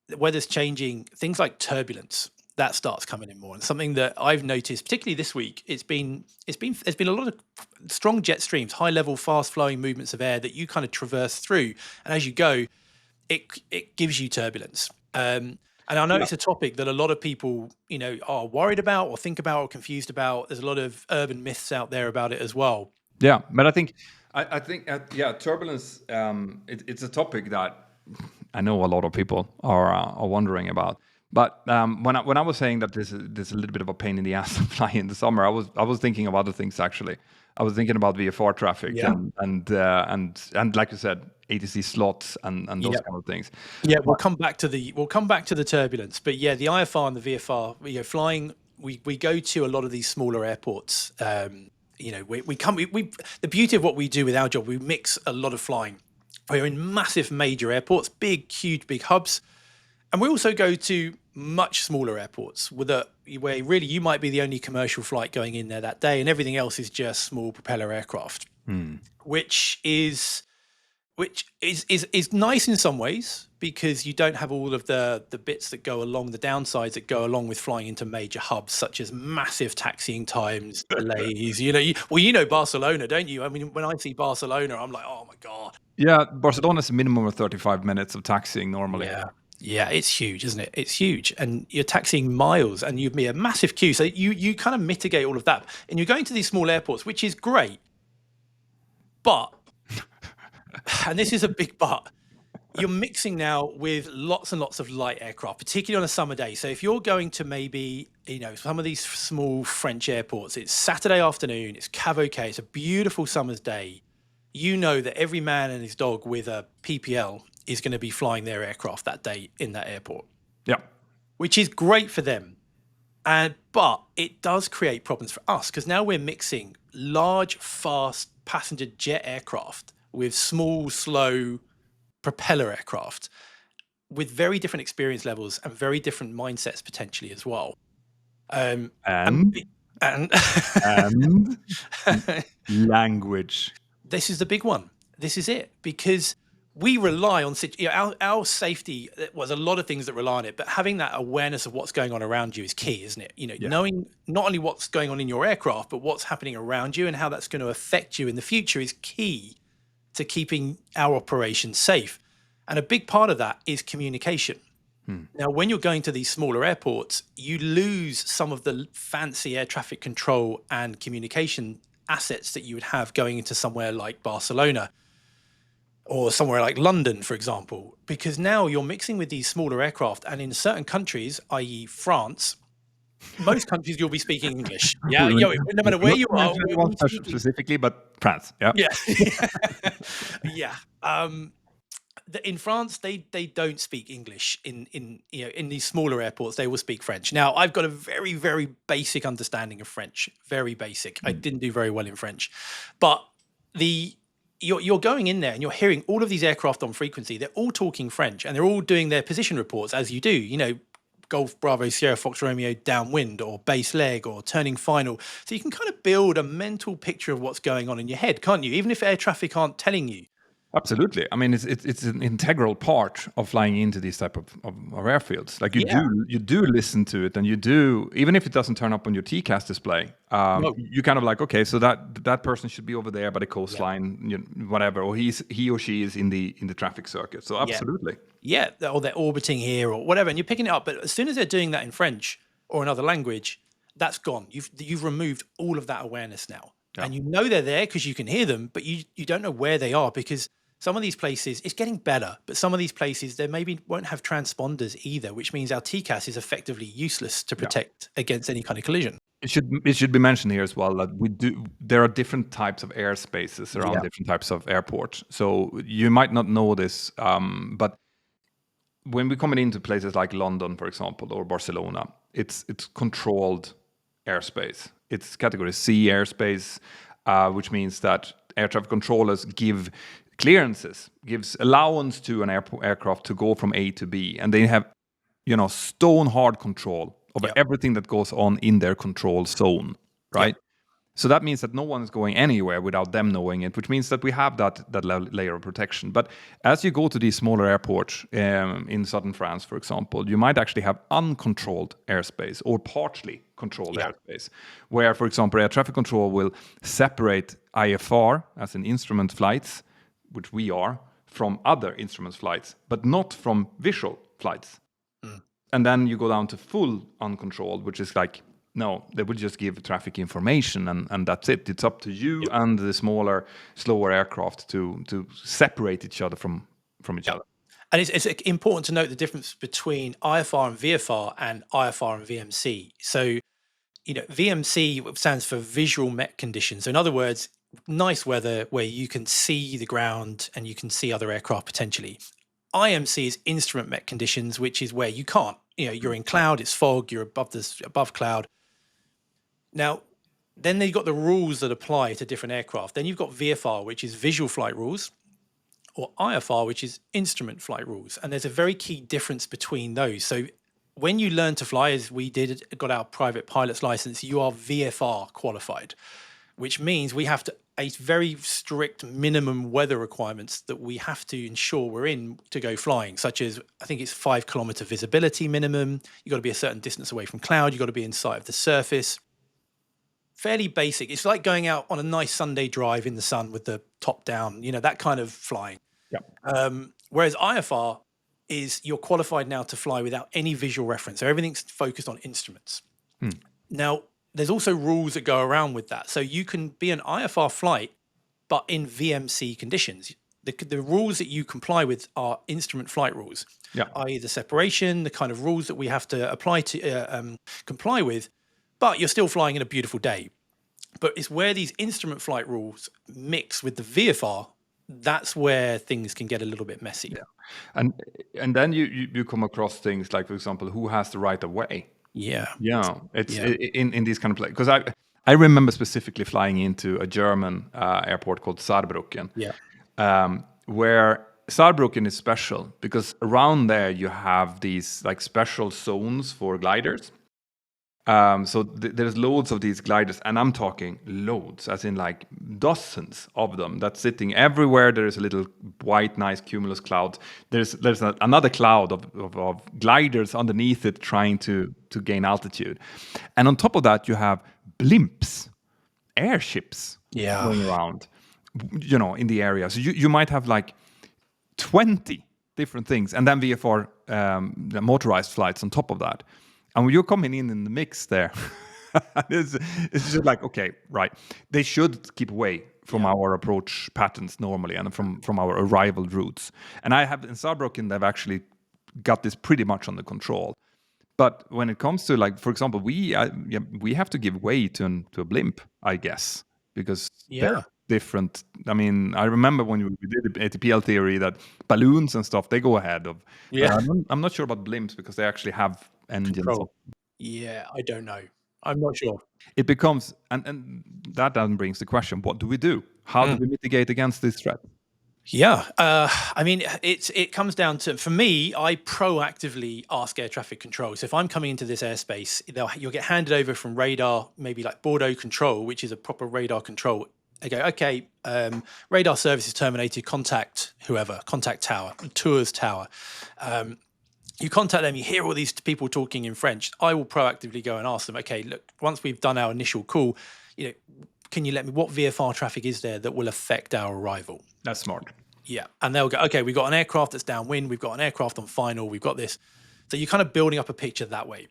The weather's changing. Things like turbulence that starts coming in more, and something that I've noticed, particularly this week, there's been a lot of strong jet streams, high-level, fast-flowing movements of air that you kind of traverse through, and as you go, it gives you turbulence. And I know it's a topic that a lot of people, are worried about or think about or confused about. There's a lot of urban myths out there about it as well. Yeah, but I think turbulence. It's a topic that I know a lot of people are wondering about. But when I was saying that there's a little bit of a pain in the ass to fly in the summer, I was thinking of other things actually. I was thinking about VFR traffic and like you said, ATC slots and those kind of things. Yeah, we'll come back to the turbulence, but yeah, the IFR and the VFR, flying. We go to a lot of these smaller airports. The beauty of what we do with our job, we mix a lot of flying. We're in massive major airports, huge, big hubs. And we also go to much smaller airports where really you might be the only commercial flight going in there that day, and everything else is just small propeller aircraft, which is nice in some ways because you don't have all of the bits that go along, the downsides that go along with flying into major hubs, such as massive taxiing times, delays. You know Barcelona, don't you? I mean, when I see Barcelona, I'm like, oh my God. Yeah, Barcelona is a minimum of 35 minutes of taxiing normally. Yeah, it's huge, isn't it? It's huge. And you're taxiing miles and you've made a massive queue. So you kind of mitigate all of that. And you're going to these small airports, which is great. But and this is a big but, you're mixing now with lots and lots of light aircraft, particularly on a summer day. So if you're going to maybe, some of these small French airports, it's Saturday afternoon, it's Cavoquet, it's a beautiful summer's day. You know that every man and his dog with a PPL is going to be flying their aircraft that day in that airport, Yeah. which is great for them. But it does create problems for us because now we're mixing large, fast passenger jet aircraft with small, slow propeller aircraft with very different experience levels and very different mindsets potentially as well. And And and and language. this is the big one. This is it, because we rely on our safety. Was a lot of things that rely on it, but having that awareness of what's going on around you is key, isn't it? Yeah. Knowing not only what's going on in your aircraft, but what's happening around you and how that's going to affect you in the future is key to keeping our operations safe. And a big part of that is communication. Now, when you're going to these smaller airports, you lose some of the fancy air traffic control and communication assets that you would have going into somewhere like Barcelona or somewhere like London, for example, because now you're mixing with these smaller aircraft. And in certain countries, i.e. France, most countries you'll be speaking English. Yeah, no matter where you are, we'll be speaking. Specifically, but France. Yeah. Yeah. Yeah. In France, they don't speak English. In these smaller airports, they will speak French. Now, I've got a very, very basic understanding of French, very basic. I didn't do very well in French, but you're going in there and you're hearing all of these aircraft on frequency. They're all talking French and they're all doing their position reports as you do. Golf Bravo Sierra Fox Romeo downwind or base leg or turning final. So you can kind of build a mental picture of what's going on in your head, can't you? Even if air traffic aren't telling you. Absolutely. I mean, it's an integral part of flying into these type of airfields. Like you do listen to it, and you do, even if it doesn't turn up on your TCAS display. You kind of like, okay, so that person should be over there by the coastline, whatever, or he or she is in the traffic circuit. So absolutely. Yeah, or they're orbiting here or whatever, and you're picking it up. But as soon as they're doing that in French or another language, that's gone. You've removed all of that awareness now, and you know they're there because you can hear them, but you don't know where they are because some of these places, it's getting better, but some of these places, they maybe won't have transponders either, which means our TCAS is effectively useless to protect against any kind of collision. It should be mentioned here as well that there are different types of airspaces around different types of airports. So you might not know this, but when we're coming into places like London, for example, or Barcelona, it's controlled airspace. It's category C airspace, which means that air traffic controllers give clearances, gives allowance to an aircraft to go from A to B, and they have, stone hard control over everything that goes on in their control zone, right? So that means that no one is going anywhere without them knowing it, which means that we have that layer of protection. But as you go to these smaller airports in southern France, for example, you might actually have uncontrolled airspace or partially controlled airspace, where, for example, air traffic control will separate IFR, as in instrument flights, which we are, from other instrument flights, but not from visual flights. And then you go down to full uncontrolled, which is like, no, they will just give traffic information and that's it. It's up to you and the smaller, slower aircraft to separate each other from each other. And it's important to note the difference between IFR and VFR and IFR and VMC. So, VMC stands for visual met conditions. So in other words, nice weather where you can see the ground and you can see other aircraft potentially. IMC is instrument met conditions, which is where you can't. You're in cloud, it's fog, you're above cloud. Now, then you've got the rules that apply to different aircraft. Then you've got VFR, which is visual flight rules, or IFR, which is instrument flight rules. And there's a very key difference between those. So when you learn to fly, as we got our private pilot's license, you are VFR qualified, which means we have a very strict minimum weather requirements that we have to ensure we're in to go flying, such as, I think it's 5 kilometer visibility minimum. You've got to be a certain distance away from cloud. You've got to be in sight of the surface. Fairly basic. It's like going out on a nice Sunday drive in the sun with the top down, that kind of flying. Whereas IFR is you're qualified now to fly without any visual reference. So everything's focused on instruments. Now, there's also rules that go around with that. So you can be an IFR flight, but in VMC conditions, The rules that you comply with are instrument flight rules, Yeah. i.e. the separation, the kind of rules that we have to apply to comply with, but you're still flying in a beautiful day. But it's where these instrument flight rules mix with the VFR, that's where things can get a little bit messy. Yeah. And then you come across things like, for example, who has the right of way. Yeah. Yeah, it's Yeah. in these kind of places. Because I remember specifically flying into a German airport called Saarbrücken, Yeah. where Saarbrücken is special because around there you have these like special zones for gliders. So there's loads of these gliders, and I'm talking loads, as in like dozens of them that's sitting everywhere. There is a little white, nice cumulus cloud. There's another cloud of gliders underneath it trying to gain altitude. And on top of that, you have blimps, airships Yeah. going around, in the area. So you might have like 20 different things, and then VFR, the motorized flights on top of that. And when you're coming in the mix there, it's just like, okay, right. They should keep away from our approach patterns normally and from our arrival routes. And I have in Saarbrücken, they've actually got this pretty much under control. But when it comes to, like, for example, we have to give way to a blimp, I guess, because they're different. I mean, I remember when we did the ATPL theory that balloons and stuff, they go ahead of. Yeah. I'm not sure about blimps because they actually have engines. Control. Yeah, I don't know. I'm not sure. It becomes, and that then brings the question: what do we do? How do we mitigate against this threat? Yeah, I mean, it comes down to, for me, I proactively ask air traffic control. So if I'm coming into this airspace, you'll get handed over from radar, maybe like Bordeaux control, which is a proper radar control. They go, okay, radar service is terminated. Contact whoever, contact tower, tours tower. You contact them, you hear all these people talking in French. I will proactively go and ask them, okay, look, once we've done our initial call, can you let me, what VFR traffic is there that will affect our arrival? That's smart. Yeah. And they'll go, okay, we've got an aircraft that's downwind, we've got an aircraft on final, we've got this. So you're kind of building up a picture that way.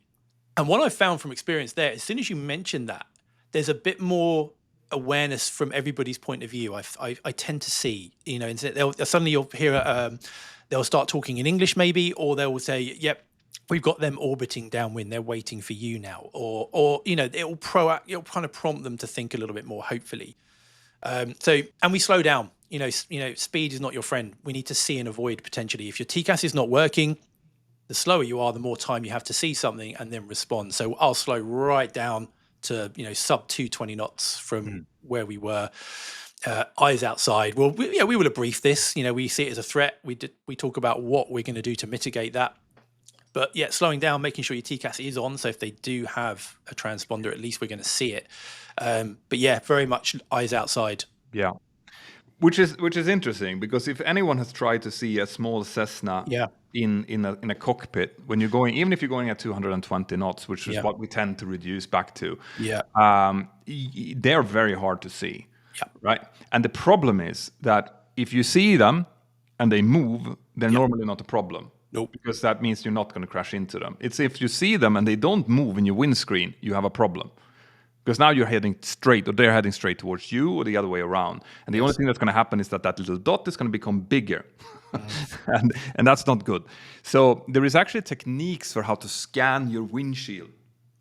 And what I've found from experience there, as soon as you mention that, there's a bit more awareness from everybody's point of view. I tend to see, suddenly you'll hear, they'll start talking in English maybe, or they'll say, yep, we've got them orbiting downwind, they're waiting for you now. Or it'll kind of prompt them to think a little bit more, hopefully. And we slow down. Speed is not your friend. We need to see and avoid potentially. If your TCAS is not working, the slower you are, the more time you have to see something and then respond. So I'll slow right down to sub 220 knots from where we were. Eyes outside. Well, we will brief this. We see it as a threat. We talk about what we're going to do to mitigate that. But yeah, slowing down, making sure your TCAS is on. So if they do have a transponder, at least we're going to see it. But yeah, very much eyes outside. Yeah. Which is interesting, because if anyone has tried to see a small Cessna in a cockpit, when you're going, even if you're going at 220 knots, which is what we tend to reduce back to, they're very hard to see, right? And the problem is that if you see them and they move, they're normally not a problem. Nope. Because that means you're not going to crash into them. It's if you see them and they don't move in your windscreen, you have a problem. Because now you're heading straight, or they're heading straight towards you, or the other way around. And the only thing that's going to happen is that little dot is going to become bigger. and that's not good. So there is actually techniques for how to scan your windshield.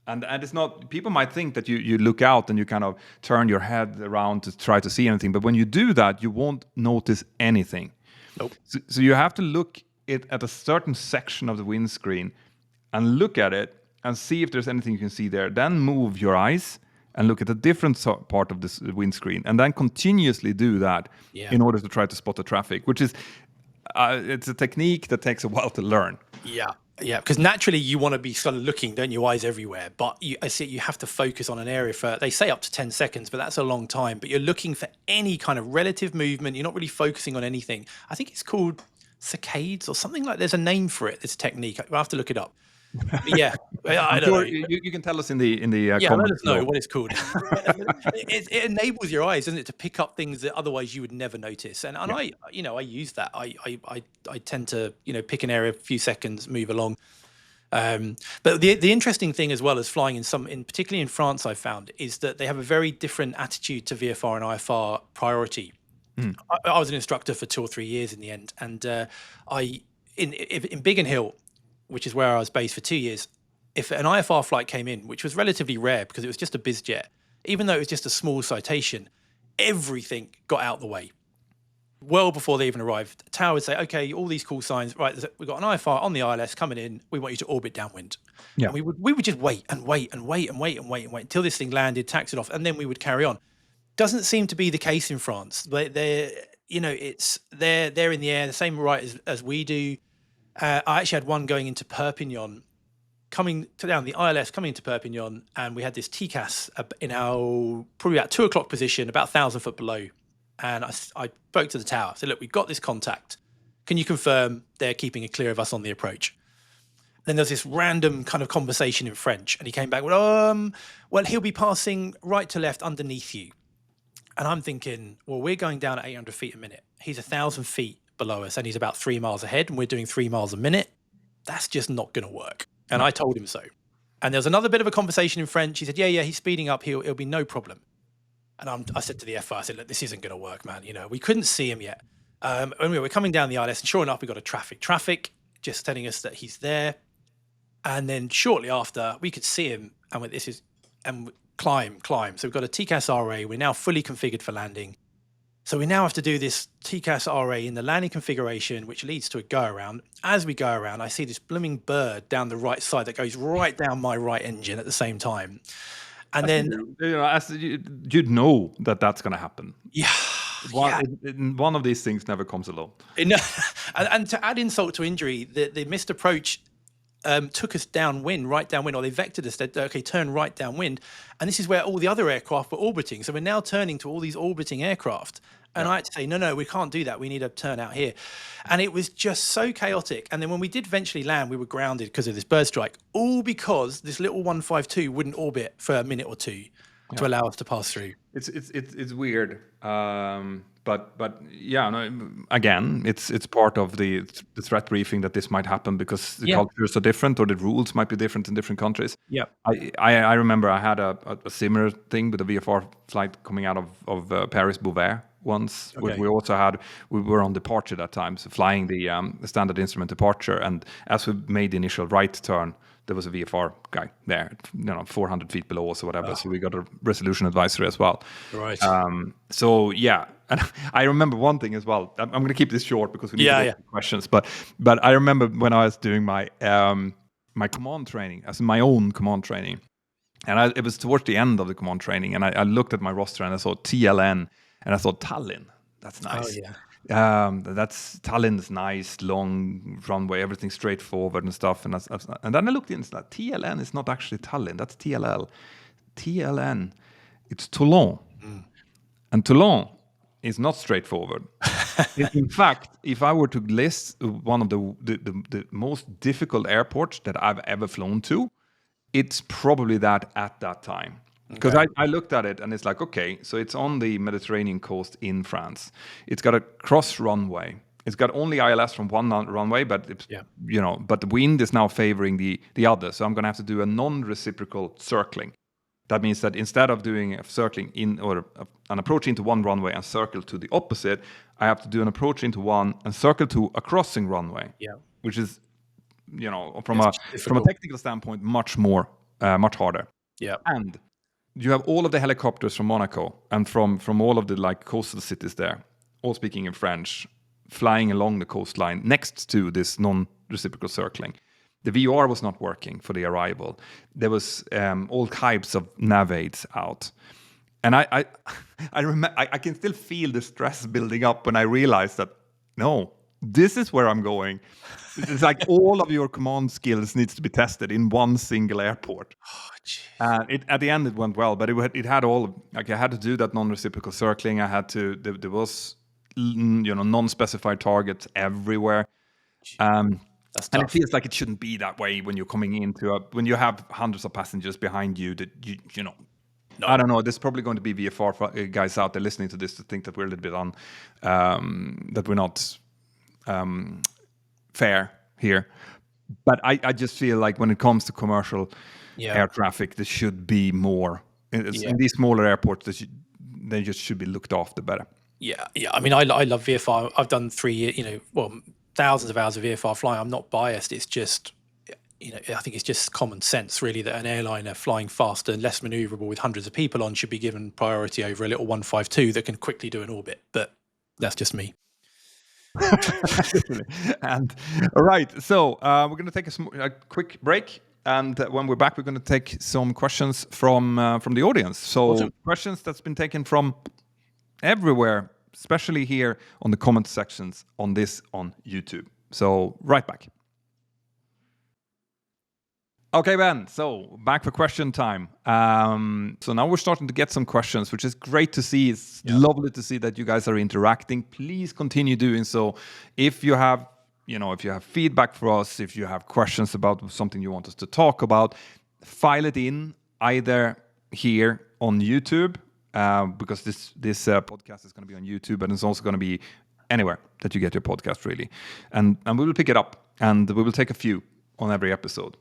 And it's not, people might think that you look out and you kind of turn your head around to try to see anything. But when you do that, you won't notice anything. Nope. So you have to look at a certain section of the windscreen and look at it and see if there's anything you can see there. Then move your eyes and look at a different part of this windscreen, and then continuously do that in order to try to spot the traffic, which is, it's a technique that takes a while to learn. Yeah, because naturally you want to be sort of looking, don't you, eyes everywhere, but I see you have to focus on an area for, they say up to 10 seconds, but that's a long time, but you're looking for any kind of relative movement. You're not really focusing on anything. I think it's called saccades or something like, there's a name for it, this technique. I'll have to look it up. Yeah, I don't know. You can tell us in the comments. Let us know what it's called. It enables your eyes, doesn't it, to pick up things that otherwise you would never notice. And I use that. I tend to pick an area, a few seconds, move along. But the interesting thing as well as flying particularly in France, I've found, is that they have a very different attitude to VFR and IFR priority. I was an instructor for 2 or 3 years in the end, and I in Biggin Hill, which is where I was based for 2 years. If an IFR flight came in, which was relatively rare because it was just a biz jet, even though it was just a small citation, everything got out the way well before they even arrived. Tower would say, "Okay, all these call signs, right? We've got an IFR on the ILS coming in. We want you to orbit downwind." Yeah. And we would just wait and wait and wait and wait and wait and wait until this thing landed, taxied off, and then we would carry on. Doesn't seem to be the case in France. They're it's they're in the air the same right as we do. I actually had one going into Perpignan, coming to down the ILS, coming into Perpignan, and we had this TCAS in our probably about 2 o'clock position, about 1,000 foot below. And I spoke to the tower. I said, "Look, we've got this contact. Can you confirm they're keeping it clear of us on the approach?" Then there's this random kind of conversation in French, and he came back with, "Well, he'll be passing right to left underneath you." And I'm thinking, well, we're going down at 800 feet a minute. He's 1,000 feet below us, and he's about 3 miles ahead, and we're doing 3 miles a minute. That's just not going to work. And I told him so. And there was another bit of a conversation in French. He said, yeah, he's speeding up. It'll be no problem. And I said to the FI, I said, "Look, this isn't going to work, man. We couldn't see him yet." Anyway, we're coming down the ILS, and sure enough, we got a traffic just telling us that he's there. And then shortly after, we could see him, and climb. So we've got a TCAS RA. We're now fully configured for landing. So we now have to do this TCAS RA in the landing configuration, which leads to a go around. As we go around, I see this blooming bird down the right side that goes right down my right engine at the same time. And then, you'd know that that's going to happen. yeah. One of these things never comes alone. And to add insult to injury, the missed approach took us downwind, right downwind, or they vectored us. Said, "Okay, turn right downwind," and this is where all the other aircraft were orbiting. So we're now turning to all these orbiting aircraft, and I had to say, "No, we can't do that. We need to turn out here," and it was just so chaotic. And then when we did eventually land, we were grounded because of this bird strike, all because this little 152 wouldn't orbit for a minute or two to allow us to pass through. It's weird, but yeah, no, again, it's part of the threat briefing that this might happen because the cultures are different or the rules might be different in different countries. Yeah, I remember I had a similar thing with a VFR flight coming out of Paris Beauvais once. Okay. We were on departure that time, so flying the standard instrument departure, and as we made the initial right turn, there was a VFR guy there, 400 feet below us or whatever. So we got a resolution advisory as well. Right. So yeah, and I remember one thing as well. I'm going to keep this short because we need to go to questions. But I remember when I was doing my my command training, as my own command training, and it was towards the end of the command training, and I looked at my roster and I saw TLN, and I thought Tallinn. That's nice. Oh yeah. Tallinn's nice, long runway, everything straightforward and stuff. And then I looked in, it's like TLN is not actually Tallinn, that's TLL. TLN, it's Toulon. And Toulon is not straightforward. In fact, if I were to list one of the most difficult airports that I've ever flown to, it's probably that at that time. Because I looked at it and it's like, okay, so it's on the Mediterranean coast in France. It's got a cross runway. It's got only ILS from one runway, but but the wind is now favoring the other. So I'm going to have to do a non-reciprocal circling. That means that instead of doing a circling an approach into one runway and circle to the opposite, I have to do an approach into one and circle to a crossing runway. Yeah. Which is, from a technical standpoint, much harder. Yeah. And you have all of the helicopters from Monaco and from all of the coastal cities there, all speaking in French, flying along the coastline next to this non-reciprocal circling. The VOR was not working for the arrival. There was all types of nav aids out. And I remember, I can still feel the stress building up when I realized that, no, this is where I'm going. It's like all of your command skills needs to be tested in one single airport. Oh, at the end it went well, but it had all, I had to do that non-reciprocal circling. There was non-specified targets everywhere. That's tough. And it feels like it shouldn't be that way when you're coming into when you have hundreds of passengers behind you that No. I don't know. There's probably going to be VFR guys out there listening to this to think that we're a little bit that we're not fair here. But I just feel like when it comes to commercial air traffic, there should be more. In these smaller airports, they just should be looked after better. Yeah. I mean, I love VFR. I've done 3 years, thousands of hours of VFR flying. I'm not biased. It's just, I think it's just common sense, really, that an airliner flying faster and less maneuverable with hundreds of people on should be given priority over a little 152 that can quickly do an orbit. But that's just me. And all right, so we're going to take a quick break, and when we're back, we're going to take some questions from the audience. So Awesome. questions that's been taken from everywhere, especially here on the comment sections on YouTube. So right back. Okay, Ben. So back for question time. So now we're starting to get some questions, which is great to see. It's lovely to see that you guys are interacting. Please continue doing so. If you have, if you have feedback for us, if you have questions about something you want us to talk about, file it in either here on YouTube, because this podcast is going to be on YouTube, and it's also going to be anywhere that you get your podcast, really. And we will pick it up, and we will take a few on every episode.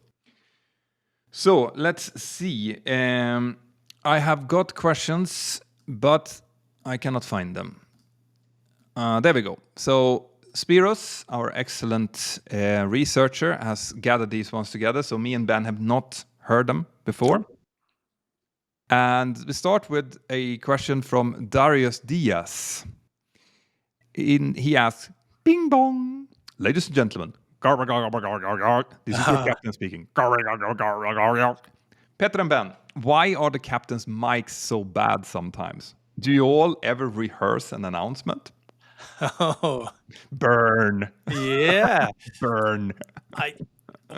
So let's see. I have got questions, but I cannot find them. There we go. So Spiros, our excellent researcher, has gathered these ones together. So me and Ben have not heard them before. And we start with a question from Darius Diaz. He asks, "Bing bong, ladies and gentlemen. This is your captain speaking. Peter and Ben, why are the captain's mics so bad sometimes? Do you all ever rehearse an announcement?" Oh, Burn. yeah. Burn.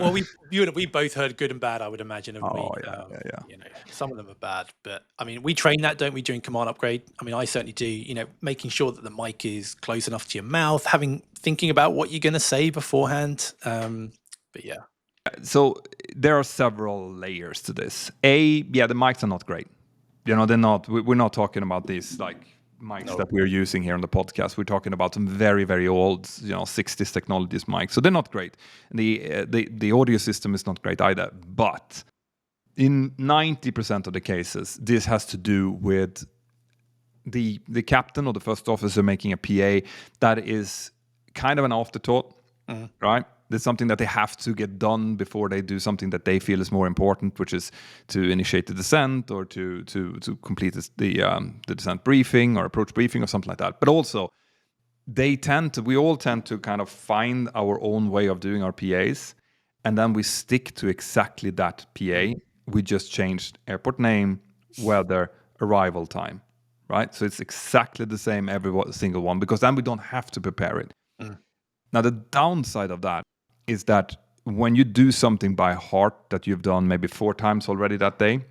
We both heard good and bad, I would imagine. Some of them are bad, but I mean, we train that, don't we, during command upgrade? I mean, I certainly do. Making sure that the mic is close enough to your mouth, thinking about what you're going to say beforehand. But yeah. So there are several layers to this. The mics are not great. They're not. We're not talking about these like mics that we're using here on the podcast. We're talking about some very, very old, 60s technologies mics. So they're not great. The audio system is not great either. But in 90% of the cases, this has to do with the captain or the first officer making a PA that is kind of an afterthought, right? There's something that they have to get done before they do something that they feel is more important, which is to initiate the descent or to complete the descent briefing or approach briefing or something like that. But also, we all tend to kind of find our own way of doing our PAs, and then we stick to exactly that PA. We just changed airport name, weather, arrival time, right? So it's exactly the same every single one, because then we don't have to prepare it. Now, the downside of that is that when you do something by heart that you've done maybe 4 times already that day,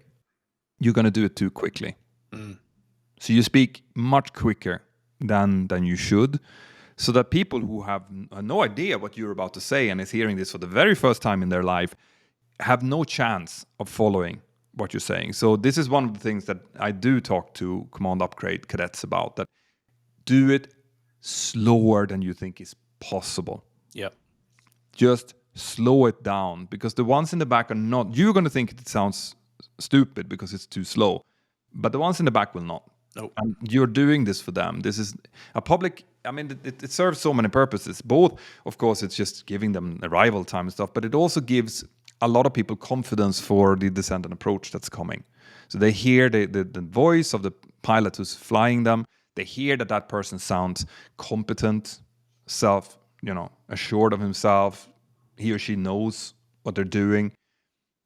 you're going to do it too quickly. So you speak much quicker than you should, so that people who have no idea what you're about to say and is hearing this for the very first time in their life have no chance of following what you're saying. So this is one of the things that I do talk to command upgrade cadets about, that do it slower than you think is possible. Yep. Just slow it down, because the ones in the back are not. You're going to think it sounds stupid because it's too slow, but the ones in the back will not. Nope. And you're doing this for them. This is a public. I mean, it serves so many purposes. Both, of course, it's just giving them arrival time and stuff, but it also gives a lot of people confidence for the descent and approach that's coming. So they hear the voice of the pilot who's flying them. They hear that person sounds competent, assured of himself. He or she knows what they're doing.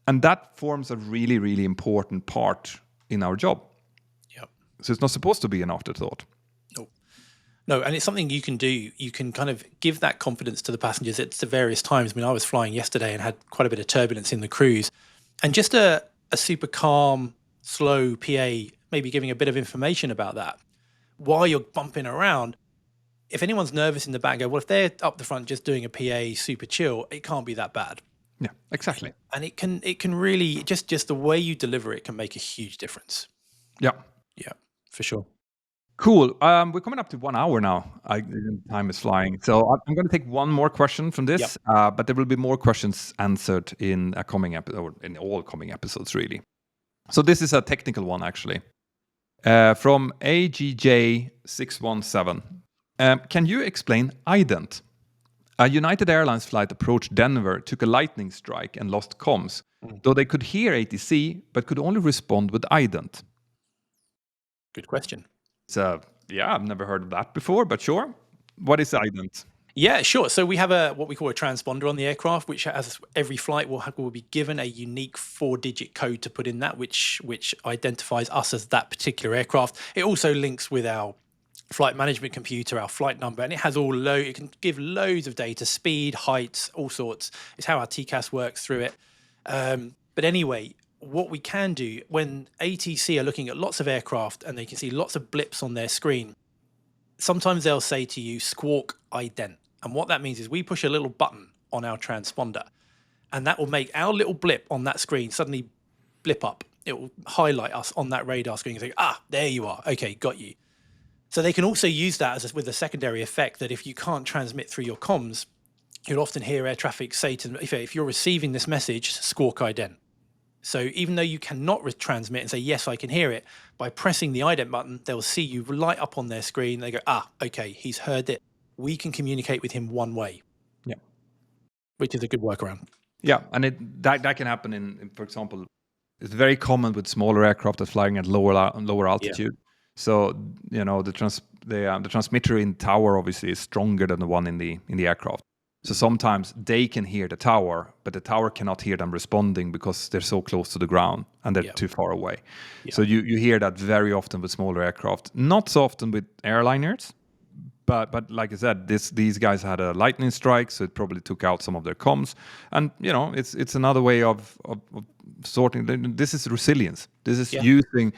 And that forms a really, really important part in our job. Yep. So it's not supposed to be an afterthought. No, and it's something you can do. You can kind of give that confidence to the passengers at the various times. I mean, I was flying yesterday and had quite a bit of turbulence in the cruise. And just a super calm, slow PA, maybe giving a bit of information about that while you're bumping around. If anyone's nervous in the back, go, well, if they're up the front just doing a PA super chill, it can't be that bad. Yeah, exactly. And it can really, just the way you deliver it can make a huge difference. Yeah, for sure. Cool. We're coming up to 1 hour now. Time is flying. So I'm going to take one more question from this, but there will be more questions answered in a coming episode, or in all coming episodes, really. So this is a technical one, actually. From AGJ617. Can you explain ident? A United Airlines flight approached Denver, took a lightning strike, and lost comms, though they could hear ATC but could only respond with ident. Good question. So, yeah, I've never heard of that before, but sure. What is ident? Yeah, sure. So we have what we call a transponder on the aircraft, which has every flight will be given a unique 4-digit code to put in that, which identifies us as that particular aircraft. It also links with our flight management computer, our flight number, and it has it can give loads of data, speed, heights, all sorts. It's how our TCAS works through it. But anyway, what we can do when ATC are looking at lots of aircraft and they can see lots of blips on their screen, sometimes they'll say to you, squawk ident. And what that means is we push a little button on our transponder, and that will make our little blip on that screen suddenly blip up. It will highlight us on that radar screen and say, there you are. Okay, got you. So they can also use that with a secondary effect that if you can't transmit through your comms, you'll often hear air traffic say to them, if you're receiving this message, squawk ident. So even though you cannot transmit and say, yes, I can hear it, by pressing the ident button, they'll see you light up on their screen. They go, okay, he's heard it. We can communicate with him one way. Yeah. Which is a good workaround. Yeah, and that can happen in, for example, it's very common with smaller aircraft that's flying at lower altitude. Yeah. So, the transmitter in tower obviously is stronger than the one in the aircraft. So sometimes they can hear the tower, but the tower cannot hear them responding because they're so close to the ground and they're too far away. Yeah. So you hear that very often with smaller aircraft. Not so often with airliners, but like I said, these guys had a lightning strike, so it probably took out some of their comms. And it's another way of sorting. This is resilience. This is using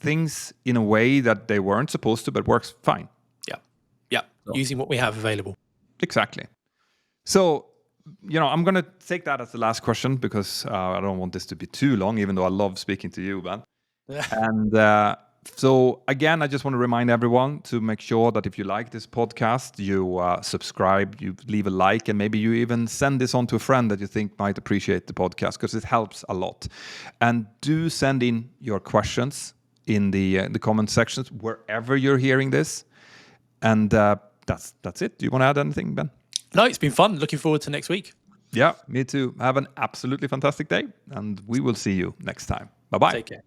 things in a way that they weren't supposed to, but works fine. Yeah. So. Using what we have available. Exactly. So, I'm going to take that as the last question because I don't want this to be too long, even though I love speaking to you, Ben. And so, again, I just want to remind everyone to make sure that if you like this podcast, you subscribe, you leave a like, and maybe you even send this on to a friend that you think might appreciate the podcast because it helps a lot. And do send in your questions in the comment sections wherever you're hearing this. And that's it. Do you want to add anything, Ben? No, it's been fun. Looking forward to next week. Yeah, me too. Have an absolutely fantastic day, and we will see you next time. Bye-bye. Take care.